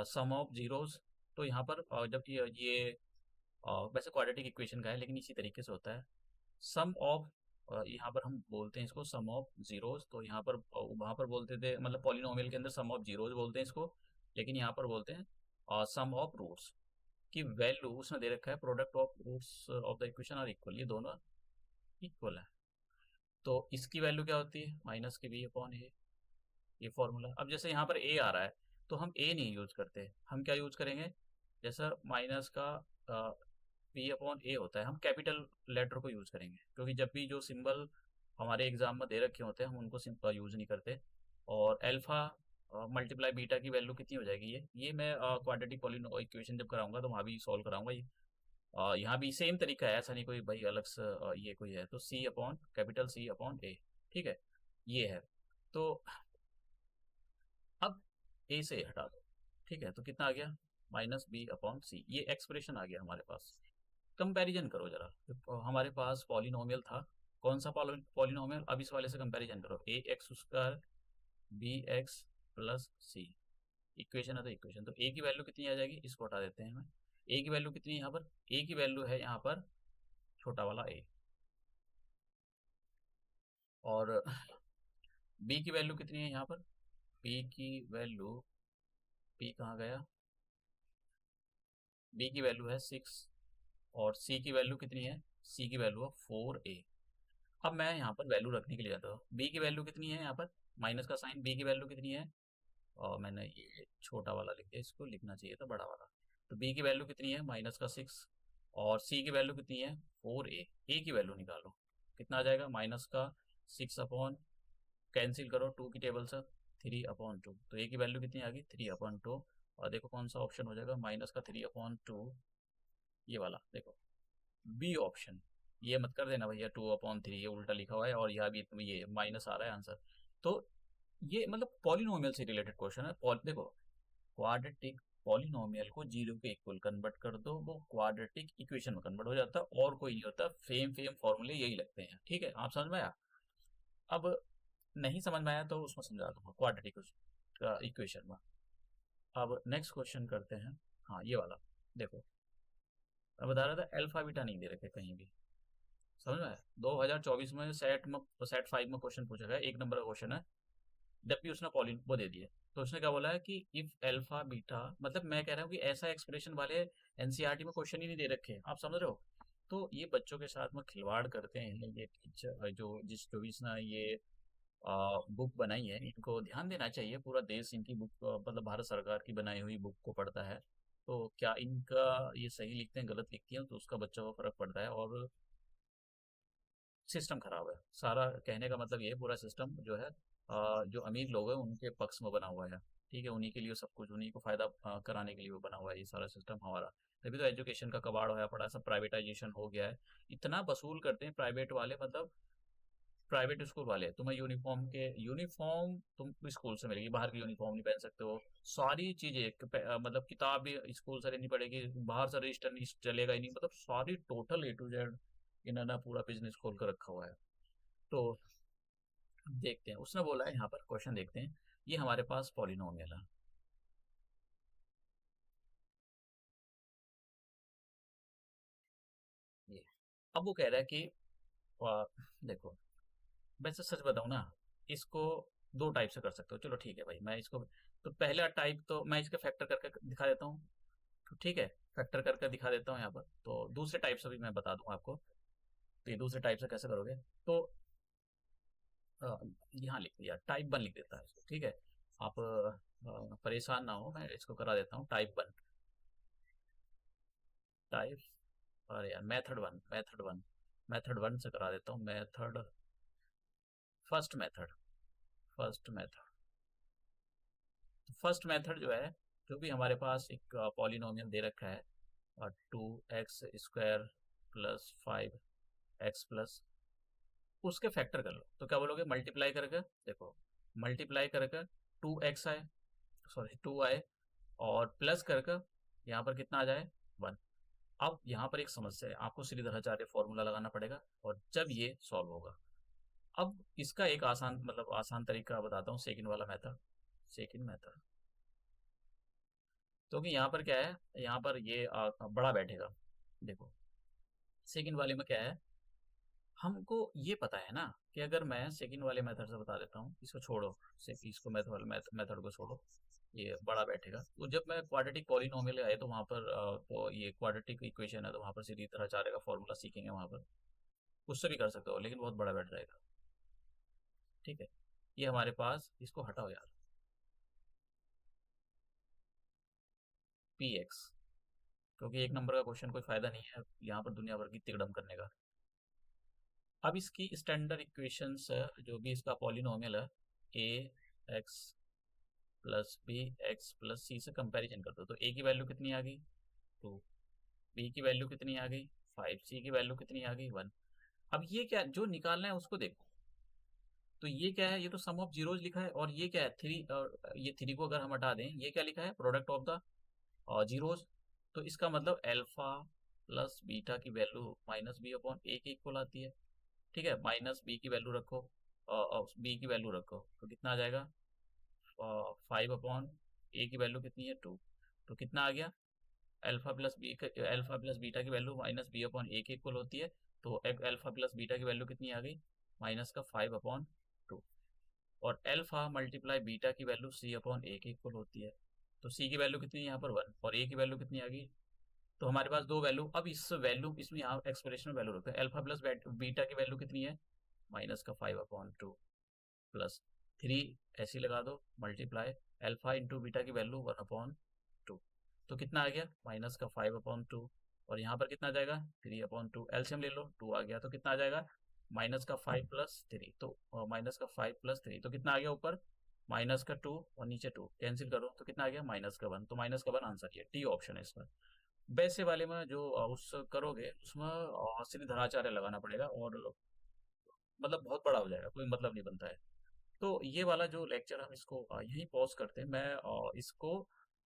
सम ऑफ जीरोस। तो यहाँ पर जब ये वैसे क्वाड्रेटिक इक्वेशन का है, लेकिन इसी तरीके से होता है, सम ऑफ, यहाँ पर हम बोलते हैं इसको सम ऑफ जीरोस, तो यहाँ पर वहाँ पर बोलते थे, मतलब पॉलिनोमियल के अंदर सम ऑफ जीरोस बोलते हैं इसको, लेकिन यहाँ पर बोलते हैं सम ऑफ रूट्स की वैल्यू, उसने दे रखा है product of roots of the equation are equal, ये दोनों इक्वल है। तो इसकी वैल्यू क्या होती है, माइनस के बी अपॉन ए, ये फॉर्मूला। अब जैसे यहाँ पर ए आ रहा है, तो हम ए नहीं यूज करते, हम क्या यूज करेंगे, जैसा माइनस का बी अपॉन ए होता है, हम कैपिटल लेटर को यूज करेंगे, क्योंकि जब भी जो सिंबल हमारे एग्जाम में दे रखे होते हैं, हम उनको सिंपल यूज नहीं करते। और अल्फा मल्टीप्लाई बीटा की वैल्यू कितनी हो जाएगी ये मैं क्वाड्रेटिक पॉलिनोमियल इक्वेशन जब कराऊंगा तो वहाँ भी सॉल्व कराऊंगा ये। यहाँ भी सेम तरीका है, ऐसा नहीं कोई भाई अलग से ये कोई है, तो सी अपॉन कैपिटल सी अपॉन ए, ठीक है, ये है। तो अब ए से हटा दो, ठीक है, तो कितना आ गया, माइनस बी अपॉन सी, ये एक्सप्रेशन आ गया हमारे पास। कंपैरिजन करो जरा, तो हमारे पास पॉलिनोमियल था, कौन सा पॉलिनोमियल, अब इस वाले से कंपैरिजन करो, a x square B x plus c, equation है तो इक्वेशन, तो ए की वैल्यू कितनी आ जाएगी, इसको हटा देते हैं हमें। ए की वैल्यू कितनी है यहाँ पर, ए की वैल्यू है यहाँ पर छोटा वाला ए, और बी की वैल्यू कितनी है यहाँ पर, बी की वैल्यू, बी कहाँ गया, बी की वैल्यू है 6, और सी की वैल्यू कितनी है, सी की वैल्यू है 4a। अब मैं यहाँ पर वैल्यू रखने के लिए जाता हूँ, बी की वैल्यू कितनी है यहाँ पर, माइनस का साइन, बी की वैल्यू कितनी है, और मैंने ये छोटा वाला लिख दिया, इसको लिखना चाहिए था बड़ा वाला। तो बी की वैल्यू कितनी है, माइनस का 6, और सी की वैल्यू कितनी है 4a, ए की वैल्यू निकालो, कितना आ जाएगा, माइनस का 6 अपॉन, कैंसिल करो 2 की टेबल से, 3/2, तो ए की वैल्यू कितनी आ गई 3/2, और देखो कौन सा ऑप्शन हो जाएगा, माइनस का 3/2, ये वाला देखो, बी ऑप्शन। ये मत कर देना भैया 2/3, ये उल्टा लिखा हुआ है, और यहाँ भी ये माइनस आ रहा है आंसर। तो ये मतलब पॉलिनोमियल से रिलेटेड क्वेश्चन है, देखो, क्वाड्रेटिक पॉलिनोमियल को जीरो के इक्वल कन्वर्ट कर दो, वो क्वाड्रेटिक इक्वेशन में कन्वर्ट हो जाता है, और कोई नहीं होता, फेम फेम फॉर्मूले यही लगते हैं, ठीक है, आप समझ में आया। अब नहीं समझ में आया तो उसमें समझा दूंगा क्वाड्रेटिक इक्वेशन में। अब नेक्स्ट क्वेश्चन करते हैं, हाँ ये वाला देखो, मैं बता रहा था अल्फा बीटा नहीं दे रखे कहीं भी, समझ में आया। 2024 में सेट 5 में क्वेश्चन पूछा गया, एक नंबर का क्वेश्चन है, जब भी उसने पॉलिन वो दे दिए, तो उसने क्या बोला है कि इफ अल्फा बीटा, मतलब मैं कह रहा हूँ कि ऐसा एक्सप्रेशन वाले एनसीईआरटी में क्वेश्चन ही नहीं दे रखे, आप समझ रहे हो। तो ये बच्चों के साथ में खिलवाड़ करते हैं ये टीचर, जो भी इसने ये बुक बनाई है, इनको ध्यान देना चाहिए, पूरा देश इनकी बुक, मतलब भारत सरकार की बनाई हुई बुक को पढ़ता है, तो क्या इनका ये सही लिखते हैं गलत लिखते हैं तो उसका बच्चों को फर्क पड़ता है, और सिस्टम खराब है सारा, कहने का मतलब ये है, पूरा सिस्टम जो है जो अमीर लोग हैं उनके पक्ष में बना हुआ है, ठीक है, उन्हीं के लिए सब कुछ, उन्हीं को फायदा कराने के लिए वो बना हुआ है ये सारा सिस्टम हमारा। तभी तो एजुकेशन का कबाड़ होया पड़ा, सब प्राइवेटाइजेशन हो गया है, इतना वसूल करते हैं प्राइवेट वाले, मतलब प्राइवेट स्कूल वाले, तुम्हें यूनिफॉर्म तुम स्कूल से मिलेगी, बाहर की यूनिफॉर्म नहीं पहन सकते हो, सारी चीजें मतलब किताब भी स्कूल से लेनी पड़ेगी, बाहर से रजिस्टर नहीं चलेगा ही नहीं, मतलब सारी टोटल A to Z इन्होंने पूरा बिजनेस खोल कर रखा हुआ है। तो देखते हैं, उसने बोला है यहाँ पर, क्वेश्चन देखते हैं, ये हमारे पास पॉलिनोमियल है, ये, अब वो कह रहा है कि आ, देखो, वैसे सच बताऊं ना, इसको दो टाइप से कर सकते हो, चलो ठीक है भाई, मैं इसको, तो पहला टाइप तो मैं इसके फैक्टर करके दिखा देता हूँ, तो ठीक है, फैक्टर करके दिखा देता हूँ यहाँ पर, तो दूसरे टाइप से भी मैं बता दूँ आपको, तो ये दूसरे टाइप से कैसे करोगे, तो अ, यहाँ लिख दिया, टाइप 1 लिख देता है इसको, ठीक है, आप परेशान ना हो, मैं इसको करा देता हूँ टाइप 1, टाइप, अरे यार मेथड 1 से करा देता हूँ, first method first method first method जो है, जो भी हमारे पास एक पॉलिनोमियल दे रखा है, 2x² प्लस 5x प्लस, उसके फैक्टर कर लो, तो क्या बोलोगे, मल्टीप्लाई करके देखो, मल्टीप्लाई करके 2x आए, सॉरी 2 आए, और प्लस करके यहाँ पर कितना आ जाए 1। अब यहाँ पर एक समस्या है, आपको श्रीधराचार्य फॉर्मूला लगाना पड़ेगा, और जब ये सॉल्व होगा, अब इसका एक आसान, मतलब आसान तरीका बताता हूँ, सेकंड मेथड, क्योंकि यहाँ पर क्या है, यहाँ पर ये बड़ा बैठेगा, देखो सेकंड वाले में क्या है, हमको ये पता है ना कि अगर मैं सेकंड वाले मेथड से बता देता हूँ, इसको छोड़ो, इसको मेथड को छोड़ो, ये बड़ा बैठेगा, तो जब मैं क्वाड्रेटिक पॉलिनोमियल आए तो वहाँ पर तो ये क्वाड्रेटिक इक्वेशन है, तो वहाँ पर सीधी तरह चारे का फॉर्मूला सीखेंगे वहाँ पर, उससे भी कर सकते हो, लेकिन बहुत बड़ा बैठ जाएगा, ठीक है, ये हमारे पास, इसको हटाओ यार, px, क्योंकि एक नंबर का क्वेश्चन कोई फायदा नहीं है यहाँ पर दुनिया भर की तिकड़म करने का। अब इसकी स्टैंडर्ड इक्वेशंस, जो भी इसका पॉलिनोमियल है, ए x plus B x plus c से कंपैरिजन कर दो, तो ए की वैल्यू कितनी आ गई 2, बी की वैल्यू कितनी आ गई 5, सी की वैल्यू कितनी आ गई 1। अब ये क्या जो निकालना है उसको देखो, तो ये क्या है, ये तो सम ऑफ जीरोज लिखा है, और ये क्या है 3, और ये 3 को अगर हम हटा दें, ये क्या लिखा है प्रोडक्ट ऑफ द जीरोज। तो इसका मतलब अल्फा प्लस बीटा की वैल्यू माइनस बी अपॉन ए के इक्वल आती है। ठीक है, माइनस बी की वैल्यू रखो, बी की वैल्यू रखो, तो कितना आ जाएगा 5 अपॉन ए की वैल्यू कितनी है 2, तो कितना आ गया अल्फा प्लस बीटा की वैल्यू माइनस बी अपॉन ए के इक्वल होती है। तो अल्फा प्लस बीटा की वैल्यू कितनी आ गई माइनस का 5 अपॉन 2, और अल्फा मल्टीप्लाई बीटा की वैल्यू सी अपॉन ए के इक्वल होती है। तो सी की वैल्यू कितनी है यहाँ पर 1, और ए की वैल्यू कितनी आ गई, तो हमारे पास दो वैल्यू। अब इस वैल्यू इसमें यहाँ एक्सप्रेशन में वैल्यू रखते हैं, अल्फा प्लस बीटा की वैल्यू कितनी है माइनस का 5 अपॉन 2 प्लस 3, ऐसी लगा दो मल्टीप्लाई अल्फा इंटू बीटा की वैल्यू 1 अपॉन 2, तो कितना आ गया माइनस का 5 अपॉन 2, और यहाँ पर कितना आ जाएगा 3 अपॉन 2, एलसीएम ले लो 2 आ गया, तो कितना आ जाएगा माइनस का 5 प्लस 3, तो माइनस का 5 प्लस 3, तो कितना आ गया ऊपर माइनस का 2 और नीचे 2 कैंसिल करो, तो कितना आ गया माइनस का 1, तो माइनस का 1 आंसर ये डी ऑप्शन है इसका। वैसे वाले में जो उस करोगे उसमें सीधे धराचार्य लगाना पड़ेगा, और मतलब बहुत बड़ा हो जाएगा, कोई मतलब नहीं बनता है। तो ये वाला जो लेक्चर हम इसको यहीं पॉज करते हैं, मैं इसको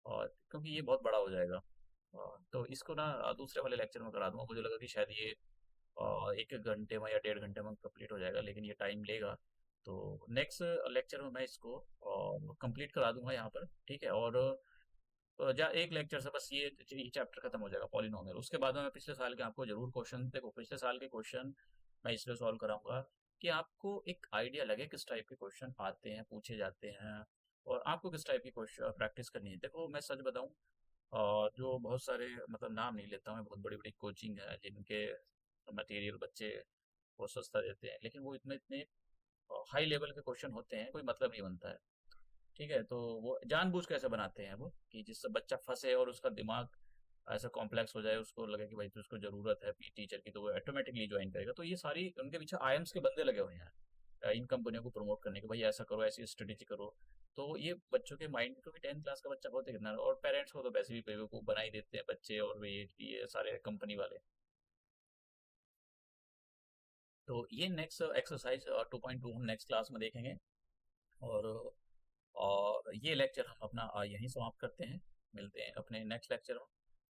क्योंकि ये बहुत बड़ा हो जाएगा, तो इसको ना दूसरे वाले लेक्चर में करा दूंगा। मुझे लगा कि शायद ये 1 घंटे में या 1.5 घंटे में कंप्लीट हो जाएगा, लेकिन ये टाइम लेगा। तो नेक्स्ट लेक्चर में मैं इसको कंप्लीट करा दूंगा यहाँ पर, ठीक है। और जा एक लेक्चर से बस ये चैप्टर खत्म हो जाएगा पॉलिनोमियल। उसके बाद में मैं पिछले साल के आपको जरूर क्वेश्चन, देखो पिछले साल के क्वेश्चन मैं इसलिए सॉल्व कराऊंगा कि आपको एक आइडिया लगे किस टाइप के क्वेश्चन आते हैं, पूछे जाते हैं, और आपको किस टाइप की क्वेश्चन प्रैक्टिस करनी है। देखो मैं सच बताऊं, जो बहुत सारे मतलब नाम नहीं लेता हूँ मैं, बहुत बड़ी बड़ी कोचिंग है जिनके मटेरियल बच्चे वो सस्ता देते हैं, लेकिन वो इतने इतने हाई लेवल के क्वेश्चन होते हैं, कोई मतलब नहीं बनता है। ठीक है, तो वो जानबूझ के ऐसे बनाते हैं वो कि जिससे बच्चा फंसे और उसका दिमाग ऐसा कॉम्प्लेक्स हो जाए, उसको लगे कि भाई तो उसको जरूरत है पी टीचर की, तो वो ऑटोमेटिकली ज्वाइन करेगा। तो ये सारी उनके पीछे आईएम्स के बंदे लगे हुए हैं इन कंपनियों को प्रमोट करने के, भाई ऐसा करो ऐसी स्ट्रेटेजी करो। तो ये बच्चों के माइंड, क्योंकि 10th क्लास का बच्चा बहुत है कितना, और पेरेंट्स को तो वैसे भी बेवकूफ बना ही देते हैं बच्चे, और ये सारे कंपनी वाले। तो ये नेक्स्ट एक्सरसाइज 2.2 हम नेक्स्ट क्लास में देखेंगे, और ये लेक्चर हम अपना यहीं समाप्त करते हैं। मिलते हैं अपने नेक्स्ट लेक्चर में।